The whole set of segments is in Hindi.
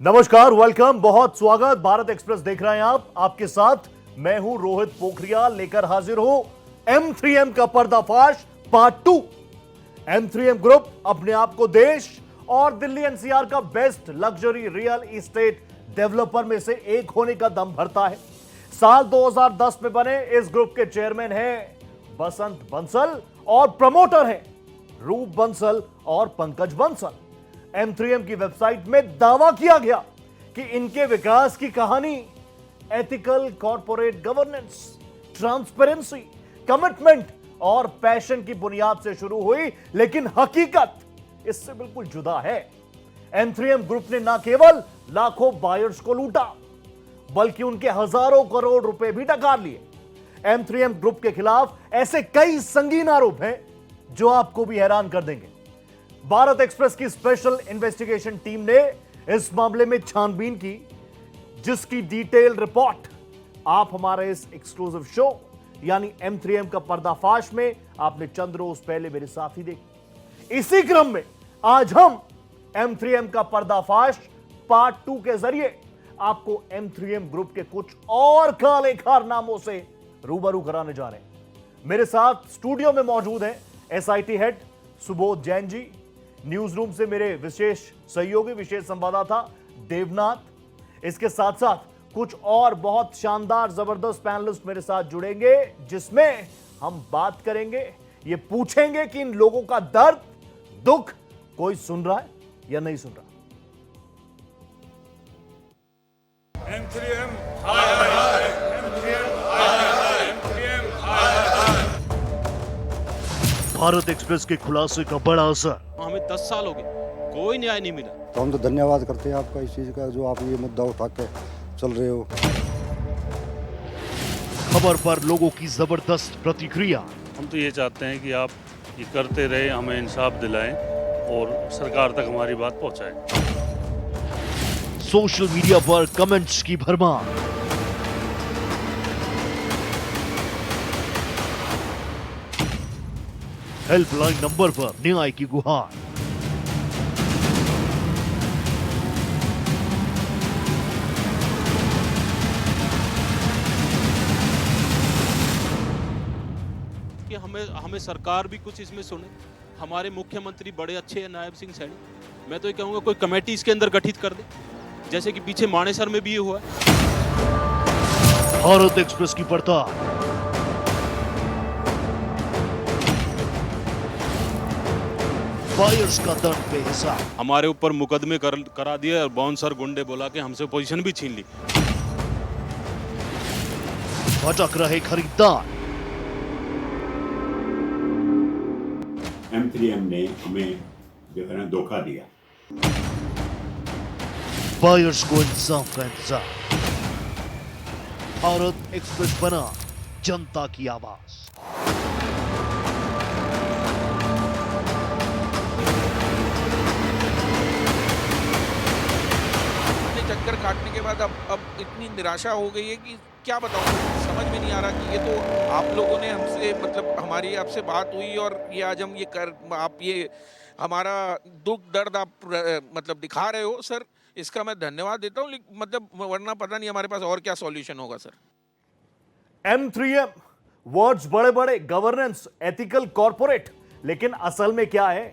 नमस्कार, वेलकम, बहुत स्वागत। भारत एक्सप्रेस देख रहे हैं आप। आपके साथ मैं हूं रोहित पोखरियाल, लेकर हाजिर हूं M3M का पर्दाफाश पार्ट 2। M3M ग्रुप अपने आप को देश और दिल्ली NCR का best luxury real estate developer में से एक होने का दम भरता है। साल 2010 में बने इस ग्रुप के चेयरमैन हैं बसंत बंसल और प्रमोटर हैं रूप बंसल और पंकज बंसल। M3M की वेबसाइट में दावा किया गया कि इनके विकास की कहानी ethical corporate governance, transparency, commitment और पैशन की बुनियाद से शुरू हुई, लेकिन हकीकत इससे बिल्कुल जुदा है। M3M ग्रुप ने न केवल लाखों बायर्स को लूटा, बल्कि उनके हजारों करोड़ रुपए भी डकार लिए। M3M ग्रुप के खिलाफ ऐसे कई संगीन आरोप हैं जो आपको भी हैरान कर देंगे। भारत एक्सप्रेस की स्पेशल इन्वेस्टिगेशन टीम ने इस मामले में छानबीन की, जिसकी डिटेल रिपोर्ट आप हमारे इस एक्सक्लूसिव शो यानी M3M का पर्दाफाश में आपने चंद रोज पहले मेरे साथ ही देखी। इसी क्रम में आज हम M3M का पर्दाफाश पार्ट 2 के जरिए आपको M3M ग्रुप के कुछ और काले कारनामों से रूबरू कराने जा रहे हैं। मेरे साथ स्टूडियो में मौजूद है SIT head Subodh Jain ji, news room से मेरे विशेष सहयोगी, विशेष संवाददाता देवनाथ। इसके साथ साथ कुछ और बहुत शानदार जबरदस्त पैनलिस्ट मेरे साथ जुड़ेंगे, जिसमें हम बात करेंगे, ये पूछेंगे कि इन लोगों का दर्द, दुख कोई सुन रहा है या नहीं सुन रहा। M3M हाय हाय हाय, M3M हाय हाय हाय, M3M हाय हाय हाय। भारत एक्सप्रेस के खुलासे का बड़ा असर। हमें 10 साल हो गए, कोई न्याय नहीं मिला। तो हम तो धन्यवाद करते हैं आपका इस चीज़ का, जो आप ये मुद्दा उठा के चल रहे हो। खबर पर लोगों की जबरदस्त प्रतिक्रिया। हम तो ये चाहते हैं कि आप ये करते रहे, हमें इंसाफ दिलाएं और सरकार तक हमारी बात पहुंचाएं। सोशल मीडिया पर कमेंट्स की भरमार। हेल्पलाइन नंबर पर न्याय की गुहार। कि हमें सरकार भी कुछ इसमें सुने। हमारे मुख्यमंत्री बड़े अच्छे हैं नायब सिंह सैनी, मैं तो ये कहूँगा कोई कमेटी इसके अंदर गठित कर दे, जैसे कि पीछे मानेसर में भी ये हुआ है। भारत एक्सप्रेस की पड़ताल। बायर्स का दर्द बेहिसाब। हमारे ऊपर मुकदमे करा दिए और बाउंसर गुंडे बोला के हमसे पोजीशन भी छीन ली। भटक रहे खरीदार। M3M ने हमें जो है ना धोखा दिया। बायर्स को इंसाफ का इंतजार। भारत एक्सप्रेस बना जनता की आवाज। चक्कर काटने के बाद अब इतनी निराशा हो गई है कि क्या बताऊं, समझ में नहीं आ रहा कि ये तो आप लोगों ने हमसे मतलब हमारी आपसे बात हुई और ये आज हम आप ये हमारा दुख दर्द आप मतलब दिखा रहे हो सर, इसका मैं धन्यवाद देता हूं, मतलब वरना पता नहीं हमारे पास और क्या सॉल्यूशन होगा सर। M3M वर्ड्स बड़े बड़े, गवर्नेंस, एथिकल कॉर्पोरेट, लेकिन असल में क्या है?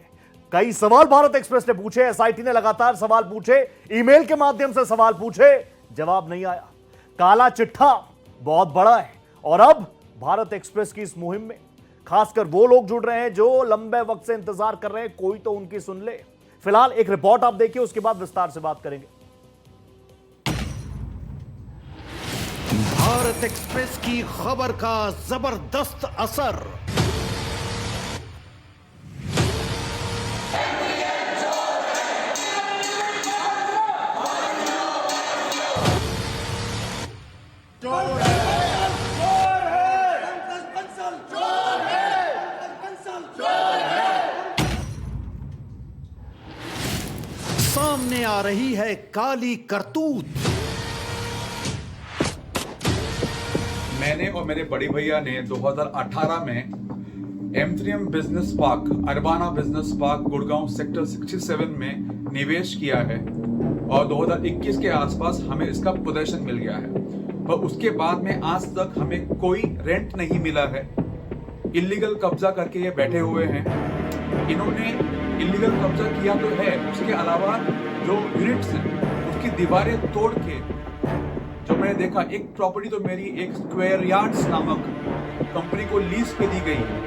कई सवाल भारत एक्सप्रेस ने पूछे, SIT ने लगातार सवाल पूछे, ईमेल के माध्यम से सवाल पूछे, जवाब नहीं आया। काला चिट्ठा बहुत बड़ा है और अब भारत एक्सप्रेस की इस मुहिम में खासकर वो लोग जुड़ रहे हैं जो लंबे वक्त से इंतजार कर रहे हैं, कोई तो उनकी सुन ले। फिलहाल एक रिपोर्ट आप देखिए, उसके बाद विस्तार से बात करेंगे। भारत एक्सप्रेस की खबर का जबरदस्त असर। सामने आ रही है काली करतूत। मैंने और मेरे बड़े भैया ने 2018 में M3M business park, Albanna business park, Gurgaon sector 67 में निवेश किया है और 2021 के आसपास हमें इसका पोजेशन मिल गया है, पर उसके बाद में आज तक हमें कोई रेंट नहीं मिला है। इलीगल कब्जा करके ये बैठे हुए हैं। इन्होंने इलीगल कब्जा किया तो है, उसके अलावा जो यूनिट्स हैं उसकी दीवारें तोड़ के, जो मैंने देखा, एक प्रॉपर्टी तो मेरी एक स्क्वायर यार्ड्स नामक कंपनी को लीज पे दी गई है।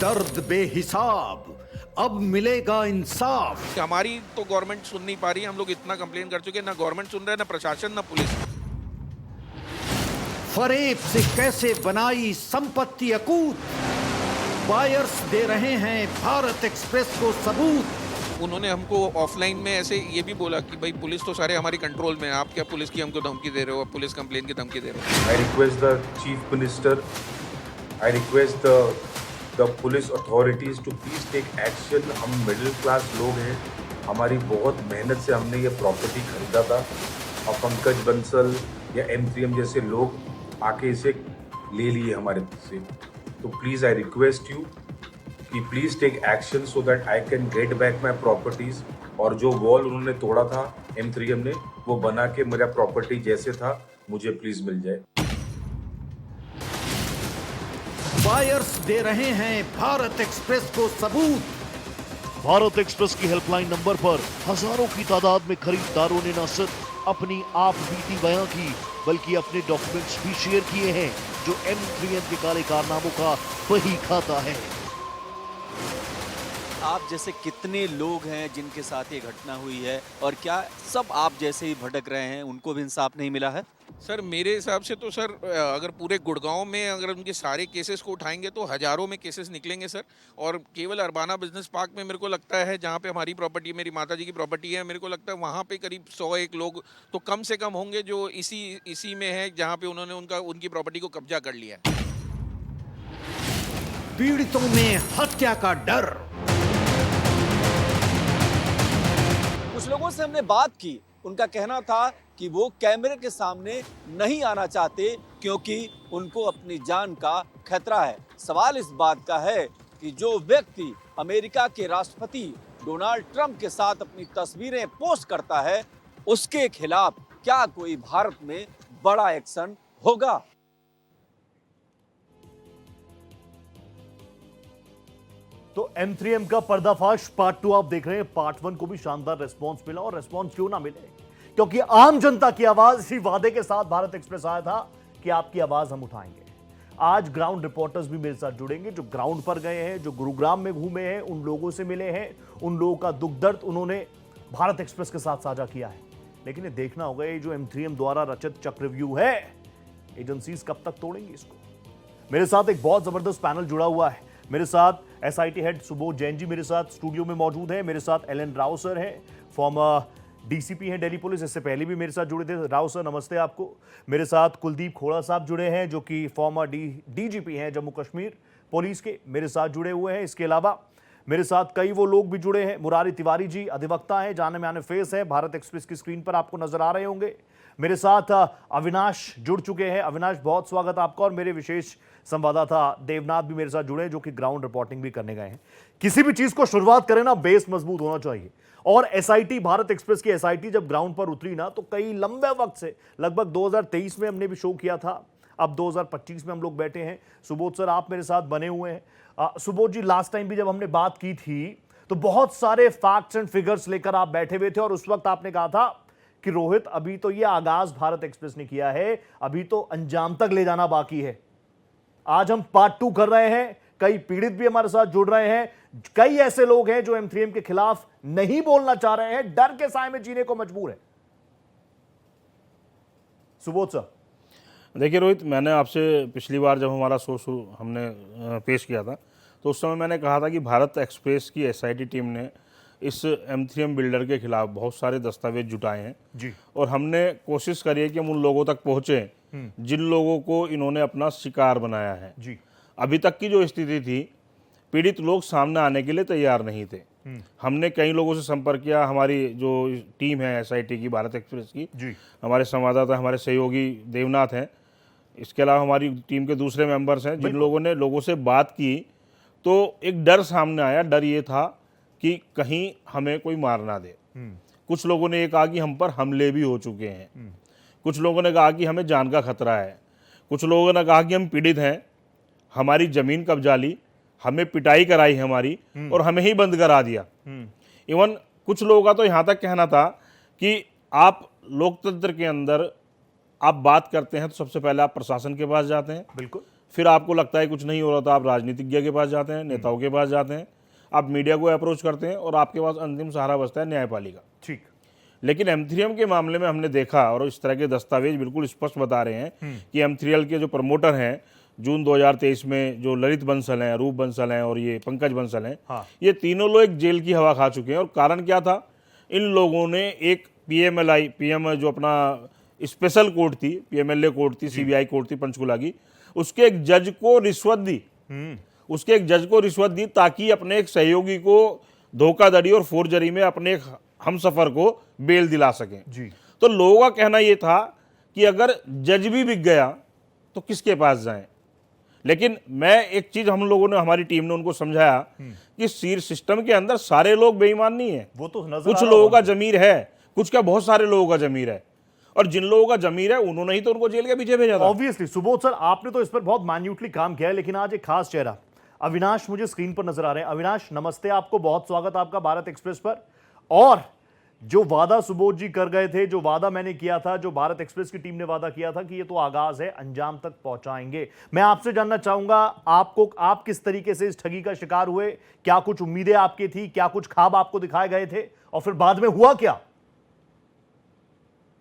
दर्द बेहिसाब, अब मिलेगा इंसाफ। हमारी तो गवर्नमेंट सुन नहीं पा रही है। हम लोग इतना कंप्लेन कर चुके हैं, ना गवर्नमेंट सुन रहा है, ना प्रशासन, ना पुलिस। फरेब से कैसे बनाई संपत्ति अकूत, बायर्स दे रहे हैं भारत एक्सप्रेस को सबूत। उन्होंने हमको ऑफलाइन में ऐसे ये भी बोला कि भाई पुलिस तो सारे हमारी कंट्रोल में है, आप क्या पुलिस की हमको धमकी दे रहे हो, पुलिस कंप्लेन की धमकी दे रहे हो। I request the Chief Minister, I request the police authorities to please take action। हम मिडिल क्लास लोग हैं, हमारी बहुत मेहनत से हमने ये प्रॉपर्टी खरीदा था, और पंकज बंसल या M3M जैसे लोग आके इसे ले लिए हमारे से। तो प्लीज़ आई रिक्वेस्ट यू कि please take action so that I can get back my properties. और जो वॉल उन्होंने तोड़ा था M3M ने, वो बना के मेरा प्रॉपर्टी जैसे था मुझे प्लीज़ मिल जाए। बायर्स दे रहे हैं भारत एक्सप्रेस को सबूत। भारत एक्सप्रेस की हेल्पलाइन नंबर पर हजारों की तादाद में खरीदारों ने न सिर्फ अपनी आप बीती बयां की, बल्कि अपने डॉक्यूमेंट्स भी शेयर किए हैं, जो M3M के काले कारनामों का वही खाता है। आप जैसे कितने लोग हैं जिनके साथ ये घटना हुई है, और क्या सब आप जैसे ही भटक रहे हैं, उनको भी इंसाफ नहीं मिला है? सर मेरे हिसाब से तो सर, अगर पूरे गुड़गांव में अगर उनके सारे केसेस को उठाएंगे तो हजारों में केसेस निकलेंगे सर। और केवल अरबाना बिजनेस पार्क में मेरे को लगता है, जहाँ पे हमारी प्रॉपर्टी, मेरी माता जी की प्रॉपर्टी है, मेरे को लगता है वहाँ पे करीब 101 लोग तो कम से कम होंगे जो इसी में है, जहाँ पे उन्होंने उनकी प्रॉपर्टी को कब्जा कर लिया है। पीड़ितों में हत्या का डर। कुछ लोगों से हमने बात की, उनका कहना था कि वो कैमरे के सामने नहीं आना चाहते क्योंकि उनको अपनी जान का खतरा है। सवाल इस बात का है कि जो व्यक्ति अमेरिका के राष्ट्रपति डोनाल्ड ट्रंप के साथ अपनी तस्वीरें पोस्ट करता है, उसके खिलाफ क्या कोई भारत में बड़ा एक्शन होगा? तो M3M का पर्दाफाश पार्ट 2 आप देख रहे हैं। पार्ट 1 को भी शानदार रिस्पांस मिला, और रिस्पांस क्यों ना मिले, क्योंकि आम जनता की आवाज इसी वादे के साथ भारत एक्सप्रेस आया था कि आपकी आवाज हम उठाएंगे। आज ग्राउंड रिपोर्टर्स भी मेरे साथ जुड़ेंगे, जो ग्राउंड पर गए हैं, जो गुरुग्राम में घूमे हैं, उन लोगों से मिले हैं, उन लोगों का दुख दर्द उन्होंने भारत एक्सप्रेस के साथ साझा किया है। लेकिन ये देखना होगा, ये जो M3M द्वारा रचित चक्रव्यूह है, एजेंसीज कब तक तोड़ेंगी इसको। मेरे साथ एक बहुत जबरदस्त पैनल जुड़ा हुआ है। मेरे साथ SIT हेड सुबोध जैन जी मेरे साथ स्टूडियो में मौजूद है। मेरे साथ LN राव सर हैं, फॉर्मर DCP हैं दिल्ली पुलिस, इससे पहले भी मेरे साथ जुड़े थे। राव सर नमस्ते आपको। मेरे साथ कुलदीप खोड़ा साहब जुड़े हैं, जो कि फॉर्मर DGP हैं जम्मू कश्मीर पुलिस के, मेरे साथ जुड़े हुए हैं। इसके अलावा मेरे साथ कई वो लोग भी जुड़े हैं। मुरारी तिवारी जी अधिवक्ता हैं, जाने माने फेस है, भारत एक्सप्रेस की स्क्रीन पर आपको नजर आ रहे होंगे। मेरे साथ अविनाश जुड़ चुके हैं। अविनाश, बहुत स्वागत आपका। और मेरे विशेष संवाददाता देवनाथ भी मेरे साथ जुड़े हैं, जो कि ग्राउंड रिपोर्टिंग भी करने गए हैं। किसी भी चीज को शुरुआत करें ना, बेस मजबूत होना चाहिए। और SIT, भारत एक्सप्रेस की SIT जब ग्राउंड पर उतरी ना, तो कई लंबे वक्त से, लगभग 2023 में हमने भी शो किया था, अब 2025 में हम लोग बैठे हैं। सुबोध सर आप मेरे साथ बने हुए हैं। सुबोध जी, लास्ट टाइम भी जब हमने बात की थी तो बहुत सारे फैक्ट्स एंड फिगर्स लेकर आप बैठे हुए थे, और उस वक्त आपने कहा था कि रोहित, अभी तो ये आगाज भारत एक्सप्रेस ने किया है, अभी तो अंजाम तक ले जाना बाकी है। आज हम पार्ट 2 कर रहे हैं। कई पीड़ित भी हमारे साथ जुड़ रहे हैं। कई ऐसे लोग हैं जो M3M के खिलाफ नहीं बोलना चाह रहे हैं, डर के साए में जीने को मजबूर है। सुबोध सर, देखिए रोहित, मैंने आपसे पिछली बार जब हमारा शो हमने पेश किया था, तो उस समय मैंने कहा था कि भारत एक्सप्रेस की SIT टीम ने इस M3M बिल्डर के खिलाफ बहुत सारे दस्तावेज जुटाए हैं जी, और हमने कोशिश करी है कि हम उन लोगों तक पहुँचें जिन लोगों को इन्होंने अपना शिकार बनाया है जी। अभी तक की जो स्थिति थी, पीड़ित लोग सामने आने के लिए तैयार नहीं थे। हमने कई लोगों से संपर्क किया। हमारी जो टीम है SIT की, भारत एक्सप्रेस की जी, हमारे संवाददाता, हमारे सहयोगी देवनाथ हैं, इसके अलावा हमारी टीम के दूसरे मेंबर्स हैं, जिन लोगों ने लोगों से बात की तो एक डर सामने आया। डर ये था कि कहीं हमें कोई मार ना दे। कुछ लोगों ने ये कहा कि हम पर हमले भी हो चुके हैं, कुछ लोगों ने कहा कि हमें जान का खतरा है, कुछ लोगों ने कहा कि हम पीड़ित हैं, हमारी ज़मीन कब्जा ली, हमें पिटाई कराई हमारी और हमें ही बंद करा दिया। इवन कुछ लोगों का तो यहाँ तक कहना था कि आप लोकतंत्र के अंदर आप बात करते हैं तो सबसे पहले आप प्रशासन के पास जाते हैं, बिल्कुल, फिर आपको लगता है कुछ नहीं हो रहा तो आप राजनीतिज्ञ के पास जाते हैं, नेताओं के पास जाते हैं, आप मीडिया को अप्रोच करते हैं और आपके पास अंतिम सहारा बचता है न्यायपालिका। ठीक। लेकिन M3M के मामले में हमने देखा और इस तरह के दस्तावेज बिल्कुल स्पष्ट बता रहे हैं कि M3M के जो प्रमोटर हैं जून 2023 में, जो ललित बंसल हैं, रूप बंसल हैं और ये पंकज बंसल हैं, हाँ। ये तीनों लोग एक जेल की हवा खा चुके हैं। और कारण क्या था? इन लोगों ने एक पीएम जो अपना स्पेशल कोर्ट थी, PMLA कोर्ट थी, CBI कोर्ट थी पंचकुला की, उसके एक जज को रिश्वत दी, उसके एक जज को रिश्वत दी ताकि अपने एक सहयोगी को धोखाधड़ी और फोर्जरी में अपने एक हमसफर को बेल दिला सकें जी। तो लोगों का कहना यह था कि अगर जज भी बिक गया तो किसके पास जाएं। लेकिन मैं एक चीज हम लोगों ने, हमारी टीम ने उनको समझाया कि सिस्टम के अंदर सारे लोग बेईमान नहीं है, वो तो नजर कुछ आ रहा लोगों होगा। का जमीर है, कुछ क्या बहुत सारे लोगों का जमीर है, और जिन लोगों का जमीर है उन्होंने ही तो उनको जेल के पीछे भेजा था। ऑब्वियसली सुबोध सर, आपने तो इस पर बहुत माइन्यूटली काम किया है, लेकिन आज एक खास चेहरा अविनाश मुझे स्क्रीन पर नजर आ रहे हैं। अविनाश नमस्ते, आपको बहुत स्वागत आपका भारत एक्सप्रेस पर। और जो वादा सुबोध जी कर गए थे, जो वादा मैंने किया था, जो भारत एक्सप्रेस की टीम ने वादा किया था कि ये तो आगाज है, अंजाम तक पहुंचाएंगे। मैं आपसे जानना चाहूंगा, आप किस तरीके से इस ठगी का शिकार हुए? क्या कुछ उम्मीदें आपकी थी? क्या कुछ ख्वाब आपको दिखाए गए थे? और फिर बाद में हुआ क्या?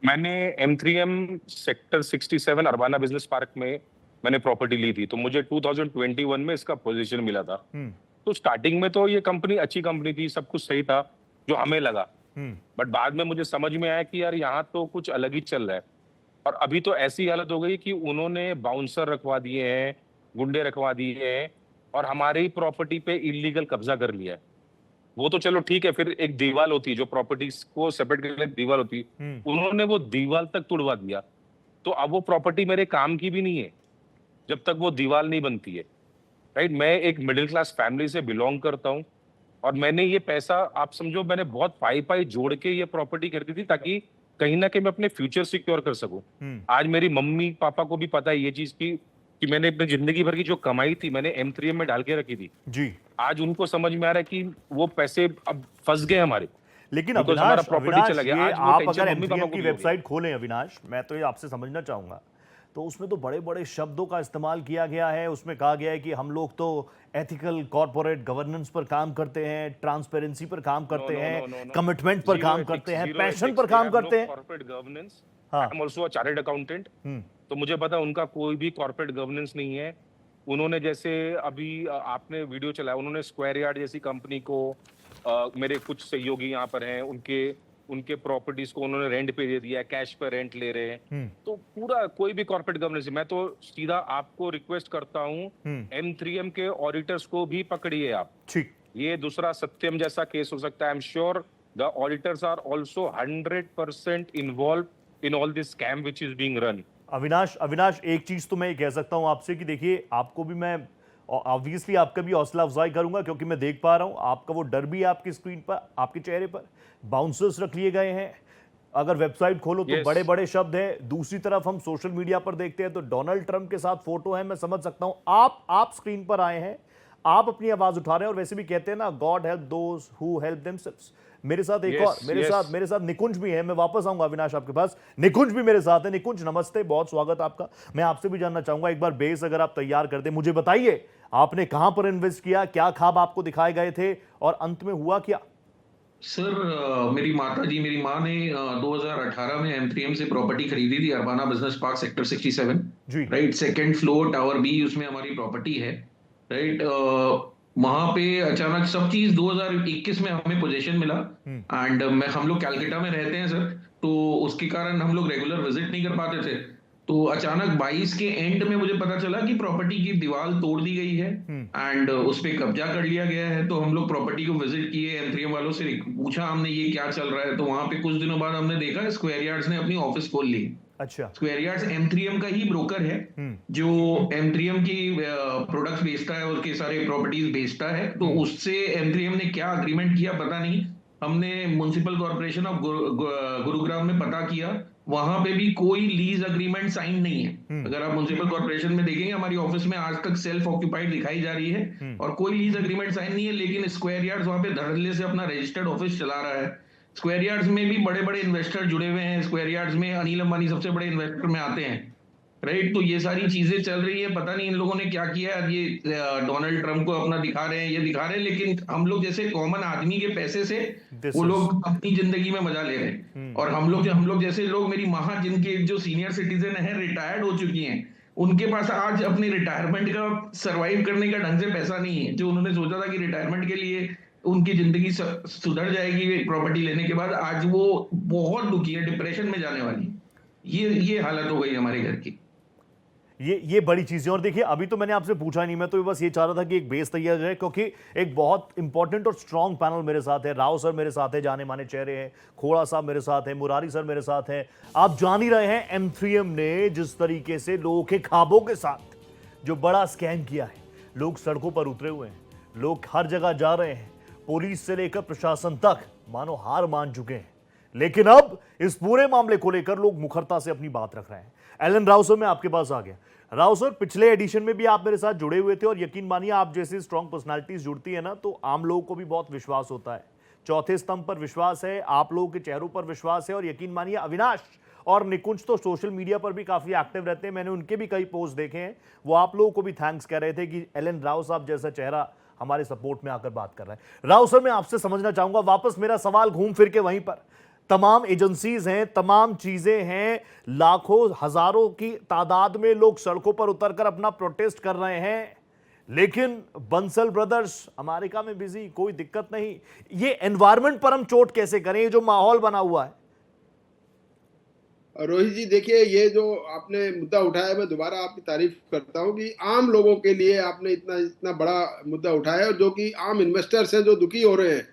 मैंने M3M sector 67 Albanna business park में मैंने प्रॉपर्टी ली थी, तो मुझे 2021 में इसका पोजीशन मिला था। तो स्टार्टिंग में तो ये कंपनी अच्छी कंपनी थी, सब कुछ सही था जो हमें लगा, बट बाद में मुझे समझ में आया कि यार यहाँ तो कुछ अलग ही चल रहा है। और अभी तो ऐसी हालत हो गई कि उन्होंने बाउंसर रखवा दिए हैं, गुंडे रखवा दिए हैं और हमारी प्रॉपर्टी पे इलीगल कब्जा कर लिया है। वो तो चलो ठीक है, फिर एक दीवार होती है जो प्रॉपर्टीज को सेपरेट करने के लिए दीवार होती है, उन्होंने वो दीवार तक तुड़वा दिया। तो अब वो प्रॉपर्टी मेरे काम की भी नहीं है जब तक वो दीवार नहीं बनती है, राइट। मैं एक मिडिल क्लास फैमिली से बिलोंग करता हूँ और मैंने ये पैसा, आप समझो, मैंने बहुत पाई जोड़ के ये प्रॉपर्टी खरीदी थी ताकि कहीं ना कहीं मैं अपने फ्यूचर सिक्योर कर सकूं। आज मेरी मम्मी पापा को भी पता है ये चीज की कि मैंने अपनी जिंदगी भर की जो कमाई थी मैंने M3M में डाल के रखी थी जी। आज उनको समझ में आ रहा है कि वो पैसे अब फंस गए हमारे। लेकिन Because अविनाश, हमारा property चला गया। ये आज वो आप tension अगर मम्मी पापा M3M को की भी हो वेबसाइट खोलें अविनाश, मैं तो ये आपसे समझना चाहूंगा, तो उसमें तो बड़े बड़े शब्दों का इस्तेमाल किया गया है। उसमें कहा गया है कि हम लोग तो एथिकल कॉर्पोरेट गवर्नेंस पर काम करते हैं, ट्रांसपेरेंसी पर काम करते हैं, कमिटमेंट पर काम करते हैं, पैशन पर काम करते हैं। कॉर्पोरेट गवर्नेंस, हाँ। I am also a chartered accountant, तो मुझे पता है उनका कोई भी कॉर्पोरेट गवर्नेंस नहीं है। उन्होंने जैसे अभी आपने वीडियो चलाया, उन्होंने स्क्वायर यार्ड जैसी कंपनी को, मेरे कुछ सहयोगी यहाँ पर हैं, उनके प्रॉपर्टीज को उन्होंने रेंट पे दे दिया, कैश पे रेंट ले रहे हैं। तो पूरा कोई भी कॉर्पोरेट गवर्नेंस, मैं तो सीधा आपको रिक्वेस्ट करता हूँ M3M के ऑडिटर्स को भी पकड़िए आप। ठीक, ये दूसरा सत्यम जैसा केस हो सकता है। I am sure the auditors are also 100% involve in all this scam which is being run. Avinash एक चीज तो मैं ये कह सकता हूं आपसे कि देखिए, आपको भी मैं ऑब्वियसली आपका भी हौसला अफजाई करूंगा, क्योंकि मैं देख पा रहा हूं आपका वो डर भी है आपकी स्क्रीन पर, आपके चेहरे पर। बाउंसर्स रख लिए गए हैं, अगर वेबसाइट खोलो तो बड़े बड़े शब्द हैं। दूसरी तरफ हम सोशल मीडिया पर देखते हैं तो डोनाल्ड ट्रंप के साथ फोटो है। मैं समझ सकता हूं आप स्क्रीन पर आए हैं, आप अपनी आवाज उठा रहे हैं, और वैसे भी कहते हैं ना, God help those who help themselves. मेरे साथ एक और मेरे साथ निकुंज भी है। मैं वापस आऊंगा अविनाश आपके पास, निकुंज भी मेरे साथ है। निकुंज नमस्ते, बहुत स्वागत आपका। मैं आपसे भी जानना चाहूंगा, एक बार बेस अगर आप तैयार कर दें, मुझे बताइए आपने कहां पर इन्वेस्ट किया, क्या ख्वाब आपको दिखाए गए थे और अंत में हुआ क्या? सर, मेरी माँ ने 2018 में M3M से प्रॉपर्टी खरीदी थी, Urbana business park sector 67, right, second floor, tower B, उसमें हमारी प्रॉपर्टी है, राइट। वहां पे अचानक सब चीज 2021 में हमें पोजीशन मिला, एंड हम लोग कैलकाटा में रहते हैं सर, तो उसके कारण हम लोग रेगुलर विजिट नहीं कर पाते थे। तो अचानक 22 के एंड में मुझे पता चला कि प्रॉपर्टी की दीवार तोड़ दी गई है एंड उस पे कब्जा कर लिया गया है। तो हम लोग प्रॉपर्टी को विजिट किए, M3M वालों से पूछा हमने ये क्या चल रहा है, तो वहां पे कुछ दिनों बाद हमने देखा स्क्वायर यार्ड्स ने अपनी ऑफिस खोल ली। अच्छा। स्क्वायर यार्ड्स M3M का ही ब्रोकर है जो M3M की प्रोडक्ट्स बेचता है, उसके सारे प्रॉपर्टीज बेचता है। तो उससे M3M ने क्या अग्रीमेंट किया पता नहीं। हमने म्युनिसिपल कॉर्पोरेशन ऑफ गुरुग्राम में पता किया, वहां पे भी कोई लीज अग्रीमेंट साइन नहीं है। अगर आप म्युनिसिपल कॉर्पोरेशन में देखेंगे, हमारी ऑफिस में आज तक सेल्फ ऑक्यूपाइड दिखाई जा रही है और कोई लीज अग्रीमेंट साइन नहीं है। लेकिन स्क्वायर यार्ड्स वहां पे धड़ल्ले से अपना रजिस्टर्ड ऑफिस चला रहा है। स्क्वायर यार्ड्स में भी बड़े बड़े इन्वेस्टर जुड़े हुए हैं। स्क्वायर यार्ड्स में अनिल अंबानी सबसे बड़े इन्वेस्टर में आते हैं, राइट। तो ये सारी चीजें चल रही है, पता नहीं इन लोगों ने क्या किया है। ये डोनाल्ड ट्रंप को अपना दिखा रहे हैं, ये दिखा रहे हैं, लेकिन हम लोग जैसे कॉमन आदमी के पैसे से वो लोग अपनी जिंदगी में मजा ले रहे हैं। और हम लोग जैसे लोग, मेरी माँ जिनके जो सीनियर सिटीजन है, रिटायर्ड हो चुकी हैं, उनके पास आज अपने रिटायरमेंट का सरवाइव करने का ढंग से पैसा नहीं है। जो उन्होंने सोचा था कि रिटायरमेंट के लिए उनकी जिंदगी सुधर जाएगी प्रॉपर्टी लेने के बाद, आज वो बहुत दुखी है, डिप्रेशन में जाने वाली। ये हालत हो गई हमारे घर की। ये बड़ी चीज़ है। और देखिए, अभी तो मैंने आपसे पूछा नहीं, मैं तो बस ये चाह रहा था कि एक बेस तैयार जाए, क्योंकि एक बहुत इंपॉर्टेंट और स्ट्रांग पैनल मेरे साथ है। राव सर मेरे साथ है, जाने माने चेहरे हैं, खोड़ा साहब मेरे साथ है, मुरारी सर मेरे साथ हैं। आप जान ही रहे हैं M3M ने जिस तरीके से लोगों के ख्वाबों के साथ जो बड़ा स्कैम किया है। लोग सड़कों पर उतरे हुए हैं, लोग हर जगह जा रहे हैं, पुलिस से लेकर प्रशासन तक मानो हार मान चुके हैं। लेकिन अब इस पूरे मामले को लेकर लोग मुखरता से अपनी बात रख रहे हैं। एलन राव सर, मैं आपके पास आ गया। राव सर, पिछले एडिशन में भी आप मेरे साथ जुड़े हुए थे और यकीन मानिए, आप जैसी स्ट्रांग पर्सनालिटीज जुड़ती है ना, तो आम लोगों को भी बहुत विश्वास होता है। चौथे स्तंभ पर विश्वास है, आप लोगों के चेहरों पर विश्वास है। और यकीन मानिए, अविनाश और निकुंज तो सोशल मीडिया पर भी काफी एक्टिव रहते हैं, मैंने उनके भी कई पोस्ट देखे हैं। वो आप लोगों को भी थैंक्स कह रहे थे कि एलन राव साहब जैसा चेहरा हमारे सपोर्ट में आकर बात कर रहा है। राव सर, मैं आपसे समझना चाहूंगा, वापस मेरा सवाल घूम फिर के वहीं पर, तमाम एजेंसीज हैं, तमाम चीजें हैं, लाखों हजारों की तादाद में लोग सड़कों पर उतरकर अपना प्रोटेस्ट कर रहे हैं, लेकिन बंसल ब्रदर्स अमेरिका में बिजी, कोई दिक्कत नहीं। ये एनवायरनमेंट पर हम चोट कैसे करें, ये जो माहौल बना हुआ है? रोहित जी, देखिए, ये जो आपने मुद्दा उठाया, मैं दोबारा आपकी तारीफ करता हूं कि आम लोगों के लिए आपने इतना बड़ा मुद्दा उठाया, जो कि आम इन्वेस्टर्स हैं जो दुखी हो रहे हैं।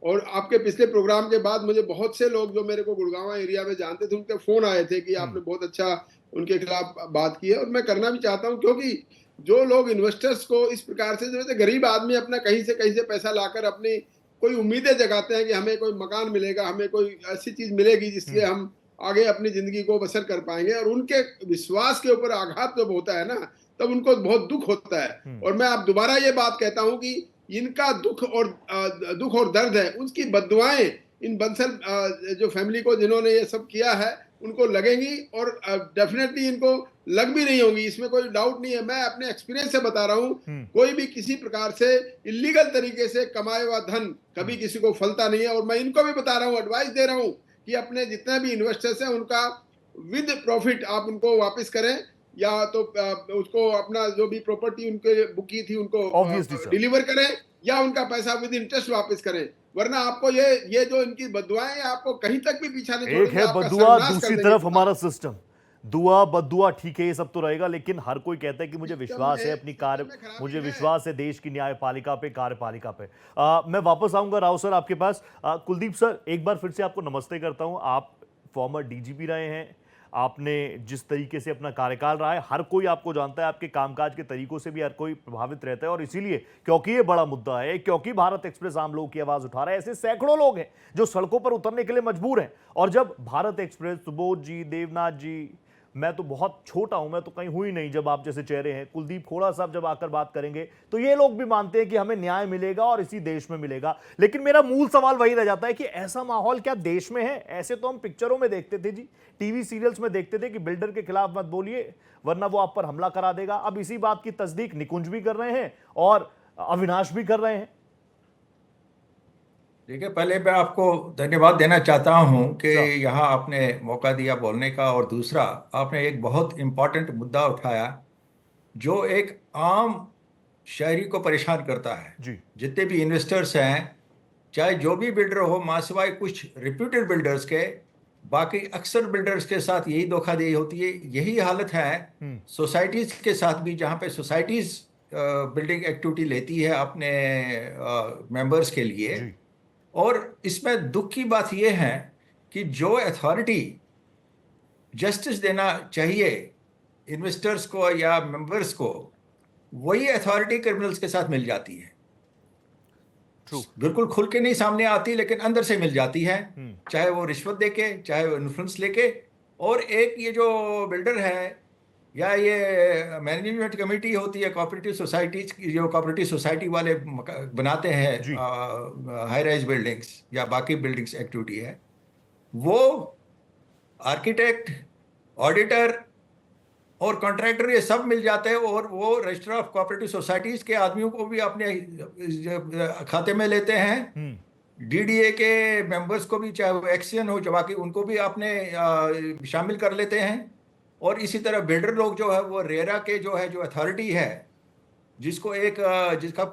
और आपके पिछले प्रोग्राम के बाद मुझे बहुत से लोग जो मेरे को गुड़गांव एरिया में जानते थे, उनके फोन आए थे कि आपने बहुत अच्छा उनके खिलाफ बात की है। और मैं करना भी चाहता हूं, क्योंकि जो लोग इन्वेस्टर्स को इस प्रकार से, जैसे गरीब आदमी अपना कहीं से पैसा लाकर अपनी कोई उम्मीदें जगाते हैं कि हमें कोई मकान मिलेगा, हमें कोई ऐसी चीज मिलेगी जिससे हम आगे अपनी जिंदगी को बसर कर पाएंगे, और उनके विश्वास के ऊपर आघात जब होता है ना, तब उनको बहुत दुख होता है। और मैं अब दोबारा ये बात कहता हूं कि इनका दुख और दर्द है, उसकी बद्दुआएं इन बंसल जो फैमिली को जिन्होंने ये सब किया है उनको लगेंगी, और डेफिनेटली इनको लग भी नहीं होंगी, इसमें कोई डाउट नहीं है। मैं अपने एक्सपीरियंस से बता रहा हूँ, कोई भी किसी प्रकार से इलीगल तरीके से कमाया हुआ धन कभी किसी को फलता नहीं है। और मैं इनको भी बता रहा हूँ, एडवाइस दे रहा हूँ कि अपने जितने भी इन्वेस्टर्स हैं उनका विद प्रॉफिट आप उनको वापस करें, या तो उसको अपना जो भी प्रॉपर्टी उनके बुक की थी उनको डिलीवर करें, या उनका पैसा विद इंटरेस्ट वापस करें। वरना आपको ये जो इनकी बद्दुआएं आपको कहीं तक भी पीछा नहीं छोड़ेंगे। एक है बद्दुआ, दूसरी तरफ हमारा सिस्टम। दुआ बद्दुआ ठीक है, ये सब तो रहेगा, लेकिन हर कोई कहता है कि मुझे विश्वास है अपनी मुझे विश्वास है देश की न्यायपालिका पे, कार्यपालिका पे। मैं वापस आऊंगा राव सर आपके पास। कुलदीप सर, एक बार फिर से आपको नमस्ते करता हूं। आप फॉर्मर डीजीपी रहे हैं, आपने जिस तरीके से अपना कार्यकाल रहा है, हर कोई आपको जानता है, आपके कामकाज के तरीकों से भी हर कोई प्रभावित रहता है। और इसीलिए, क्योंकि ये बड़ा मुद्दा है, क्योंकि भारत एक्सप्रेस आम लोगों की आवाज उठा रहा है, ऐसे सैकड़ों लोग हैं जो सड़कों पर उतरने के लिए मजबूर हैं। और जब भारत एक्सप्रेस, सुबोध जी, देवनाथ जी, मैं तो बहुत छोटा हूं, मैं तो कहीं हुई नहीं जब आप जैसे चेहरे हैं, कुलदीप खोड़ा साहब जब आकर बात करेंगे, तो ये लोग भी मानते हैं कि हमें न्याय मिलेगा और इसी देश में मिलेगा। लेकिन मेरा मूल सवाल वही रह जाता है कि ऐसा माहौल क्या देश में है? ऐसे तो हम पिक्चरों में देखते थे जी, टीवी सीरियल्स में देखते थे कि बिल्डर के खिलाफ मत बोलिए वरना वो आप पर हमला करा देगा। अब इसी बात की तस्दीक निकुंज भी कर रहे हैं और अविनाश भी कर रहे हैं। देखिए, पहले मैं आपको धन्यवाद देना चाहता हूं कि यहाँ आपने मौका दिया बोलने का, और दूसरा आपने एक बहुत इम्पोर्टेंट मुद्दा उठाया जो एक आम शहरी को परेशान करता है जी। जितने भी इन्वेस्टर्स हैं, चाहे जो भी बिल्डर हो, मासिवाय कुछ रिप्यूटेड बिल्डर्स के, बाकी अक्सर बिल्डर्स के साथ यही धोखाधड़ी होती है। यही हालत है सोसाइटीज के साथ भी, जहाँ पे सोसाइटीज बिल्डिंग एक्टिविटी लेती है अपने मेंबर्स के लिए जी। और इसमें दुख की बात यह है कि जो अथॉरिटी जस्टिस देना चाहिए इन्वेस्टर्स को या मेंबर्स को, वही अथॉरिटी क्रिमिनल्स के साथ मिल जाती है। बिल्कुल खुल के नहीं सामने आती, लेकिन अंदर से मिल जाती है, चाहे वो रिश्वत देके, चाहे वो इन्फ्लुएंस लेके। और एक ये जो बिल्डर है या ये मैनेजमेंट कमेटी होती है कोऑपरेटिव सोसाइटीज की, जो कोऑपरेटिव सोसाइटी वाले बनाते हैं हाई राइज बिल्डिंग्स या बाकी बिल्डिंग्स एक्टिविटी है, वो आर्किटेक्ट, ऑडिटर और कॉन्ट्रैक्टर ये सब मिल जाते हैं, और वो रजिस्टर ऑफ कोऑपरेटिव सोसाइटीज के आदमियों को भी अपने खाते में लेते हैं, डीडीए के मेंबर्स को भी, चाहे वो एक्सियन हो बाकी, उनको भी अपने शामिल कर लेते हैं। और इसी तरह बिल्डर लोग जो है वो रेरा के जो है, जो अथॉरिटी है, जिसको एक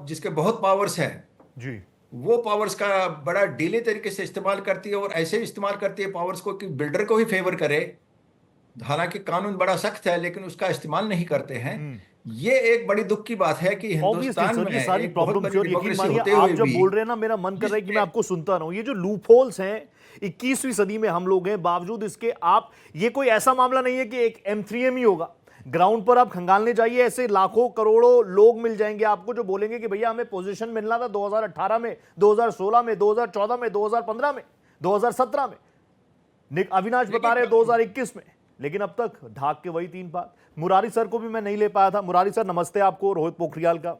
जिसके बहुत पावर्स हैं जी, वो पावर्स का बड़ा डीले तरीके से इस्तेमाल करती है, और ऐसे इस्तेमाल करती है पावर्स को कि बिल्डर को ही फेवर करे। हालांकि कानून बड़ा सख्त है, लेकिन उसका इस्तेमाल नहीं करते हैं। ये एक बड़ी दुख की बात है कि हिंदुस्तान में सारी एक बहुत प्रॉब्लम बड़ी डेमोक्रेसी होते आप हुए जब भी बोल रहे हैं ना, मेरा मन कर रहा है कि मैं आपको सुनता रहूं। ये जो लूप होल्स हैं, 21वीं सदी में हम लोग हैं, बावजूद इसके आप, ये कोई ऐसा मामला नहीं है कि एक M3M ही होगा। ग्राउंड पर आप खंगालने जाइए, ऐसे लाखों करोड़ों लोग मिल जाएंगे आपको जो बोलेंगे कि भैया हमें पोजीशन मिलना था 2018 में, 2016 में, 2014 में, 2015 में, 2017 में। अविनाश बता रहे 2021 में, लेकिन अब तक ढाक के वही 3 बात। मुरारी सर को भी मैं नहीं ले पाया था। मुरारी सर नमस्ते आपको, रोहित पोखरियाल का।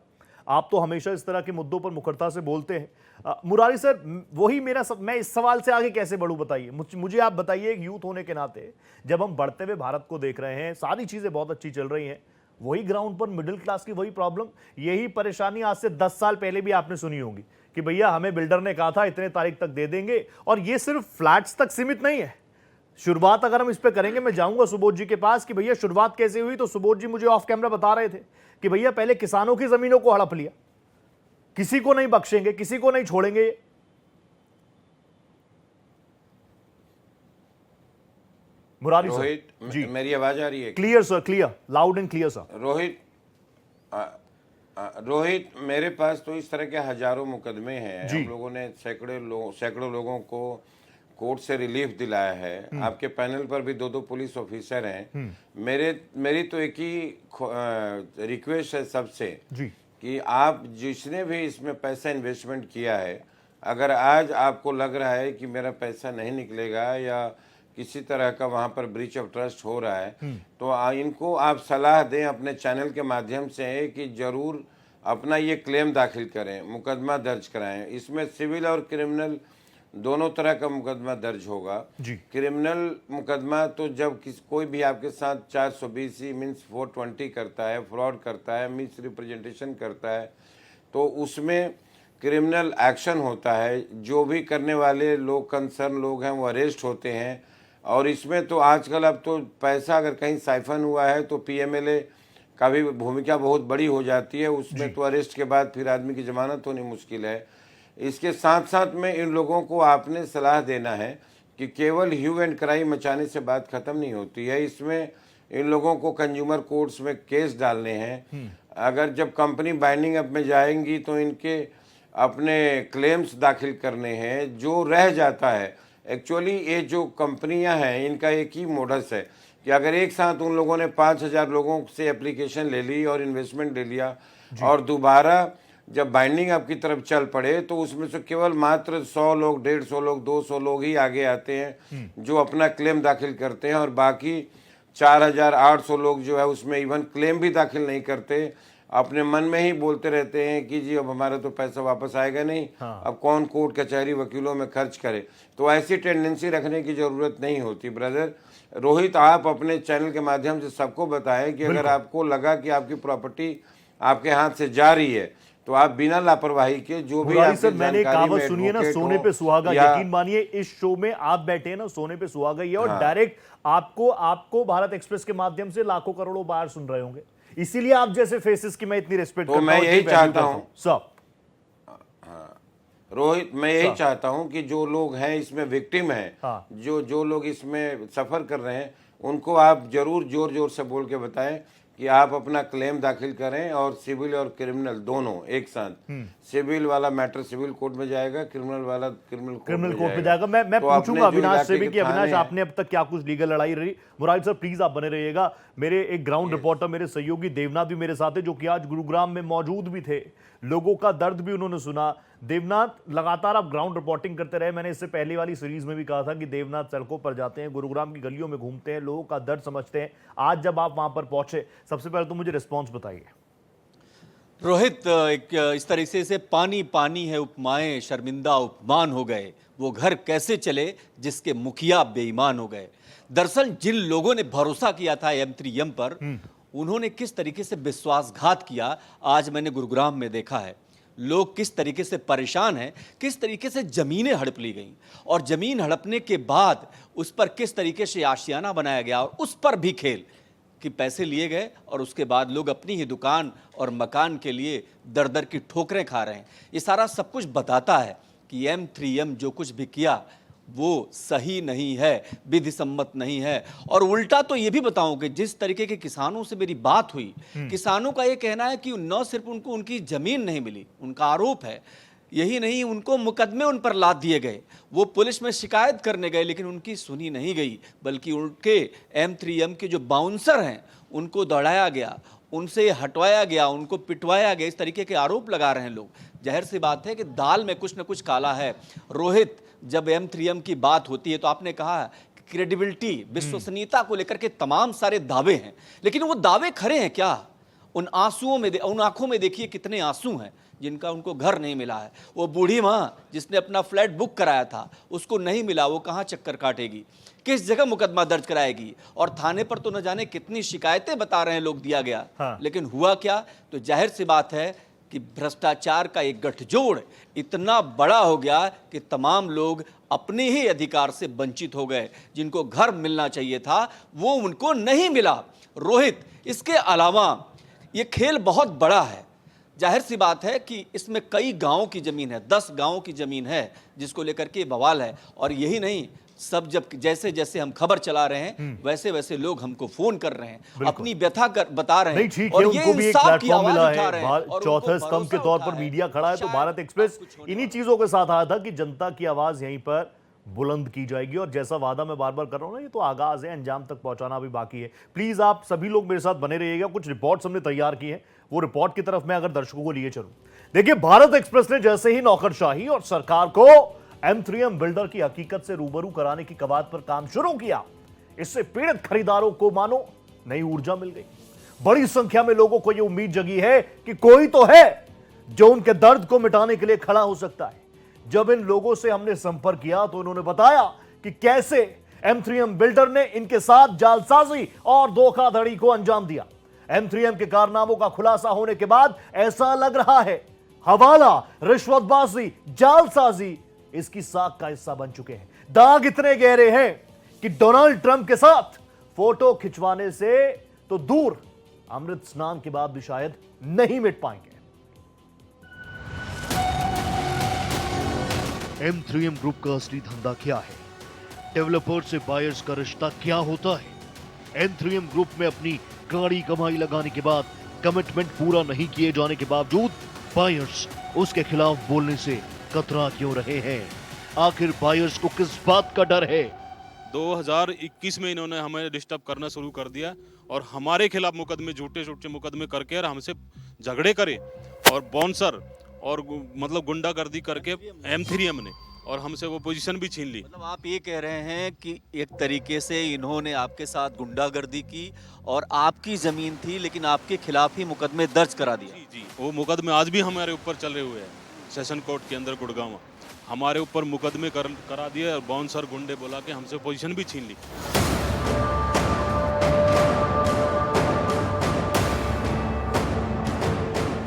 आप तो हमेशा इस तरह के मुद्दों पर मुखरता से बोलते हैं। मुरारी सर, वही मैं इस सवाल से आगे कैसे बढ़ूं बताइए मुझे आप बताइए। एक यूथ होने के नाते जब हम बढ़ते हुए भारत को देख रहे हैं, सारी चीजें बहुत अच्छी चल रही हैं, वही ग्राउंड पर मिडिल क्लास की वही प्रॉब्लम, यही परेशानी आज से 10 साल पहले भी आपने सुनी होगी कि भैया हमें बिल्डर ने कहा था इतने तारीख तक दे देंगे। और ये सिर्फ फ्लैट्स तक सीमित नहीं है। शुरुआत अगर हम इस पे करेंगे, मैं जाऊंगा सुबोध जी के पास कि भैया शुरुआत कैसे हुई, तो सुबोध जी मुझे ऑफ कैमरा बता रहे थे कि भैया पहले किसानों की जमीनों को हड़प लिया, किसी को नहीं बख्शेंगे, किसी को नहीं छोड़ेंगे। मुरारी रोहित, जी, मेरी आवाज आ रही है? Clear sir, clear, loud and clear sir. Rohit, मेरे पास तो इस तरह के हजारों मुकदमे हैं। हम लोगों ने सैकड़ों लोगों को कोर्ट से रिलीफ दिलाया है। आपके पैनल पर भी 2-2 पुलिस ऑफिसर हैं। मेरी तो एक ही रिक्वेस्ट है सबसे कि आप जिसने भी इसमें पैसा इन्वेस्टमेंट किया है, अगर आज आपको लग रहा है कि मेरा पैसा नहीं निकलेगा या किसी तरह का वहाँ पर ब्रीच ऑफ ट्रस्ट हो रहा है, तो इनको आप सलाह दें अपने चैनल के माध्यम से कि जरूर अपना ये क्लेम दाखिल करें, मुकदमा दर्ज कराएं। इसमें सिविल और क्रिमिनल दोनों तरह का मुकदमा दर्ज होगा। क्रिमिनल मुकदमा तो जब कोई भी आपके साथ 420 मीन्स 420 करता है, फ्रॉड करता है, मिस रिप्रेजेंटेशन करता है, तो उसमें क्रिमिनल एक्शन होता है। जो भी करने वाले लोग, कंसर्न लोग हैं, वो अरेस्ट होते हैं। और इसमें तो आजकल अब तो पैसा अगर कहीं साइफन हुआ है तो PMLA का भी भूमिका बहुत बड़ी हो जाती है। उसमें तो अरेस्ट के बाद फिर आदमी की जमानत होनी मुश्किल है। इसके साथ साथ में इन लोगों को आपने सलाह देना है कि केवल ह्यू एंड क्राई मचाने से बात खत्म नहीं होती है। इसमें इन लोगों को कंज्यूमर कोर्ट्स में केस डालने हैं। अगर जब कंपनी बाइंडिंग अप में जाएंगी तो इनके अपने क्लेम्स दाखिल करने हैं। जो रह जाता है, एक्चुअली ये जो कंपनियां हैं इनका एक ही मोडस है कि अगर एक साथ उन लोगों ने 5000 लोगों से एप्लीकेशन ले ली और इन्वेस्टमेंट ले लिया और दोबारा जब बाइंडिंग अप की तरफ चल पड़े तो उसमें से केवल मात्र 100 लोग, 150 लोग, 200 लोग ही आगे आते हैं जो अपना क्लेम दाखिल करते हैं, और बाकी 4800 लोग जो है उसमें इवन क्लेम भी दाखिल नहीं करते। अपने मन में ही बोलते रहते हैं कि जी अब हमारा तो पैसा वापस आएगा नहीं, अब कौन कोर्ट कचहरी वकीलों में खर्च करे। तो ऐसी टेंडेंसी रखने की जरूरत नहीं होती। ब्रदर रोहित, आप अपने चैनल के माध्यम से सबको बताएं कि अगर आपको लगा कि आपकी प्रॉपर्टी आपके हाथ से जा रही है तो आप बिना लापरवाही के जो भी सर, मैंने कहावत सुनी है ना, सोने पे सुहागा। यकीन मानिए इस शो में आप बैठे हैं ना, सोने पे सुहागा ही है। और डायरेक्ट आपको भारत एक्सप्रेस के माध्यम से लाखों करोड़ों बार सुन रहे होंगे, इसीलिए आप जैसे फेसेस की मैं इतनी रिस्पेक्ट करता हूं। मैं यही चाहता हूं सब रोहित, मैं यही चाहता हूं कि जो लोग हैं इसमें विक्टिम हैं, जो लोग इसमें सफर कर रहे हैं, उनको आप जरूर जोर जोर से बोल के बताएं कि आप अपना क्लेम दाखिल करें और सिविल और क्रिमिनल दोनों एक साथ। सिविल वाला मैटर सिविल कोर्ट में जाएगा, क्रिमिनल वाला क्रिमिनल कोर्ट में जाएगा। मैं तो पूछूंगा अविनाश से भी कि अविनाश थाने आपने अब तक क्या कुछ लीगल लड़ाई रही। मुराद सर प्लीज आप बने रहिएगा। मेरे एक ग्राउंड रिपोर्टर मेरे सहयोगी देवनाथ भी मेरे साथ है, जो कि आज गुरुग्राम में मौजूद भी थे, लोगों का दर्द भी उन्होंने सुना। देवनाथ, लगातार आप ग्राउंड रिपोर्टिंग करते रहे। मैंने इससे पहले वाली सीरीज में भी कहा था कि देवनाथ सड़कों पर जाते हैं, गुरुग्राम की गलियों में घूमते हैं, लोगों का दर्द समझते हैं। आज जब आप वहां पर पहुंचे, सबसे पहले तो मुझे रिस्पॉन्स बताइए। रोहित, एक इस तरीके से पानी पानी है उपमाएं, शर्मिंदा उपमान हो गए, वो घर कैसे चले जिसके मुखिया बेईमान हो गए। दरअसल जिन लोगों ने भरोसा किया था M3M पर, उन्होंने किस तरीके से विश्वासघात किया, आज मैंने गुरुग्राम में देखा है। लोग किस तरीके से परेशान हैं, किस तरीके से जमीनें हड़प ली गईं, और जमीन हड़पने के बाद उस पर किस तरीके से आशियाना बनाया गया, और उस पर भी खेल कि पैसे लिए गए और उसके बाद लोग अपनी ही दुकान और मकान के लिए दर दर की ठोकरें खा रहे हैं। ये सारा सब कुछ बताता है कि M3M जो कुछ भी किया वो सही नहीं है, विधि सम्मत नहीं है। और उल्टा तो ये भी बताऊं कि जिस तरीके के किसानों से मेरी बात हुई, किसानों का ये कहना है कि न सिर्फ उनको उनकी जमीन नहीं मिली, उनका आरोप है, यही नहीं, उनको मुकदमे उन पर लाद दिए गए। वो पुलिस में शिकायत करने गए लेकिन उनकी सुनी नहीं गई, बल्कि उनके M3M के जो बाउंसर हैं उनको दौड़ाया गया, उनसे हटवाया गया, उनको पिटवाया गया। इस तरीके के आरोप लगा रहे हैं लोग। जाहिर सी बात है कि दाल में कुछ न कुछ काला है। रोहित, जब M3M की बात होती है तो आपने कहा कि क्रेडिबिलिटी, विश्वसनीयता को लेकर के तमाम सारे दावे हैं, लेकिन वो दावे खरे हैं क्या? उन आंसुओं में, उन आंखों में देखिए कितने आंसू हैं जिनका उनको घर नहीं मिला है। वो बूढ़ी माँ जिसने अपना फ्लैट बुक कराया था, उसको नहीं मिला, वो कहाँ चक्कर काटेगी, किस जगह मुकदमा दर्ज कराएगी? और थाने पर तो न जाने कितनी शिकायतें बता रहे हैं लोग दिया गया। हाँ। लेकिन हुआ क्या? तो जाहिर सी बात है कि भ्रष्टाचार का एक गठजोड़ इतना बड़ा हो गया कि तमाम लोग अपने ही अधिकार से वंचित हो गए। जिनको घर मिलना चाहिए था वो उनको नहीं मिला। रोहित, इसके अलावा ये खेल बहुत बड़ा है। जाहिर सी बात है कि इसमें कई गांवों की जमीन है, 10 गांवों की जमीन है जिसको लेकर के बवाल है। और यही नहीं, सब जब जैसे जैसे हम खबर चला रहे हैं वैसे वैसे लोग हमको फोन कर रहे हैं, अपनी व्यथा बता रहे हैं, और ये इंसाफ की आवाज उठा रहे हैं। चौथे स्तंभ के तौर पर मीडिया खड़ा है, तो भारत एक्सप्रेस इन्हीं चीजों के साथ आया था कि जनता की आवाज यहीं पर बुलंद की जाएगी। और जैसा वादा मैं बार बार कर रहा हूं ना, ये तो आगाज है, अंजाम तक पहुंचाना भी बाकी है। प्लीज आप सभी लोग मेरे साथ बने रहिएगा। कुछ रिपोर्ट्स हमने तैयार की हैं, वो रिपोर्ट की तरफ मैं अगर दर्शकों को लिए चलूं। देखिए, भारत एक्सप्रेस ने जैसे ही नौकरशाही और सरकार को M3M बिल्डर की हकीकत से रूबरू कराने की कवायद पर काम शुरू किया, इससे पीड़ित खरीदारों को मानो नई ऊर्जा मिल गई। बड़ी संख्या में लोगों को यह उम्मीद जगी है कि कोई तो है जो उनके दर्द को मिटाने के लिए खड़ा हो सकता है। जब इन लोगों से हमने संपर्क किया तो उन्होंने बताया कि कैसे M3M बिल्डर ने इनके साथ जालसाजी और धोखाधड़ी को अंजाम दिया। M3M के कारनामों का खुलासा होने के बाद ऐसा लग रहा है हवाला, रिश्वतबाजी, जालसाजी इसकी साख का हिस्सा बन चुके हैं। दाग इतने गहरे हैं कि डोनाल्ड ट्रंप के साथ फोटो खिंचवाने से तो दूर, अमृत स्नान के बाद भी शायद नहीं मिट पाएंगे। M3M ग्रुप का असली धंधा क्या है? डेवलपर से बायर्स का रिश्ता क्या होता है? M3M ग्रुप में अपनी गाड़ी कमाई लगाने के बाद कमिटमेंट पूरा नहीं किए जाने के बावजूद बायर्स उसके खिलाफ बोलने से कतरा क्यों रहे हैं? आखिर बायर्स को किस बात का डर है? 2021 में इन्होंने हमें डिस्टर्ब करना शुरू कर दिया और हमारे खिलाफ मुकदमे, झूठे मुकदमे करके और हमसे झगड़े करे, और बाउंसर और मतलब गुंडागर्दी करके M3M ने, और हमसे वो पोजीशन भी छीन ली। मतलब आप ये कह रहे हैं कि एक तरीके से इन्होंने आपके साथ गुंडागर्दी की और आपकी जमीन थी लेकिन आपके खिलाफ ही मुकदमे दर्ज करा दिया? जी, वो मुकदमे आज भी हमारे ऊपर चल रहे हुए हैं। सेशन कोर्ट के अंदर गुड़गांव हमारे ऊपर मुकदमे करा दिए और बाउंसर गुंडे बोला के हमसे पोजीशन भी छीन ली।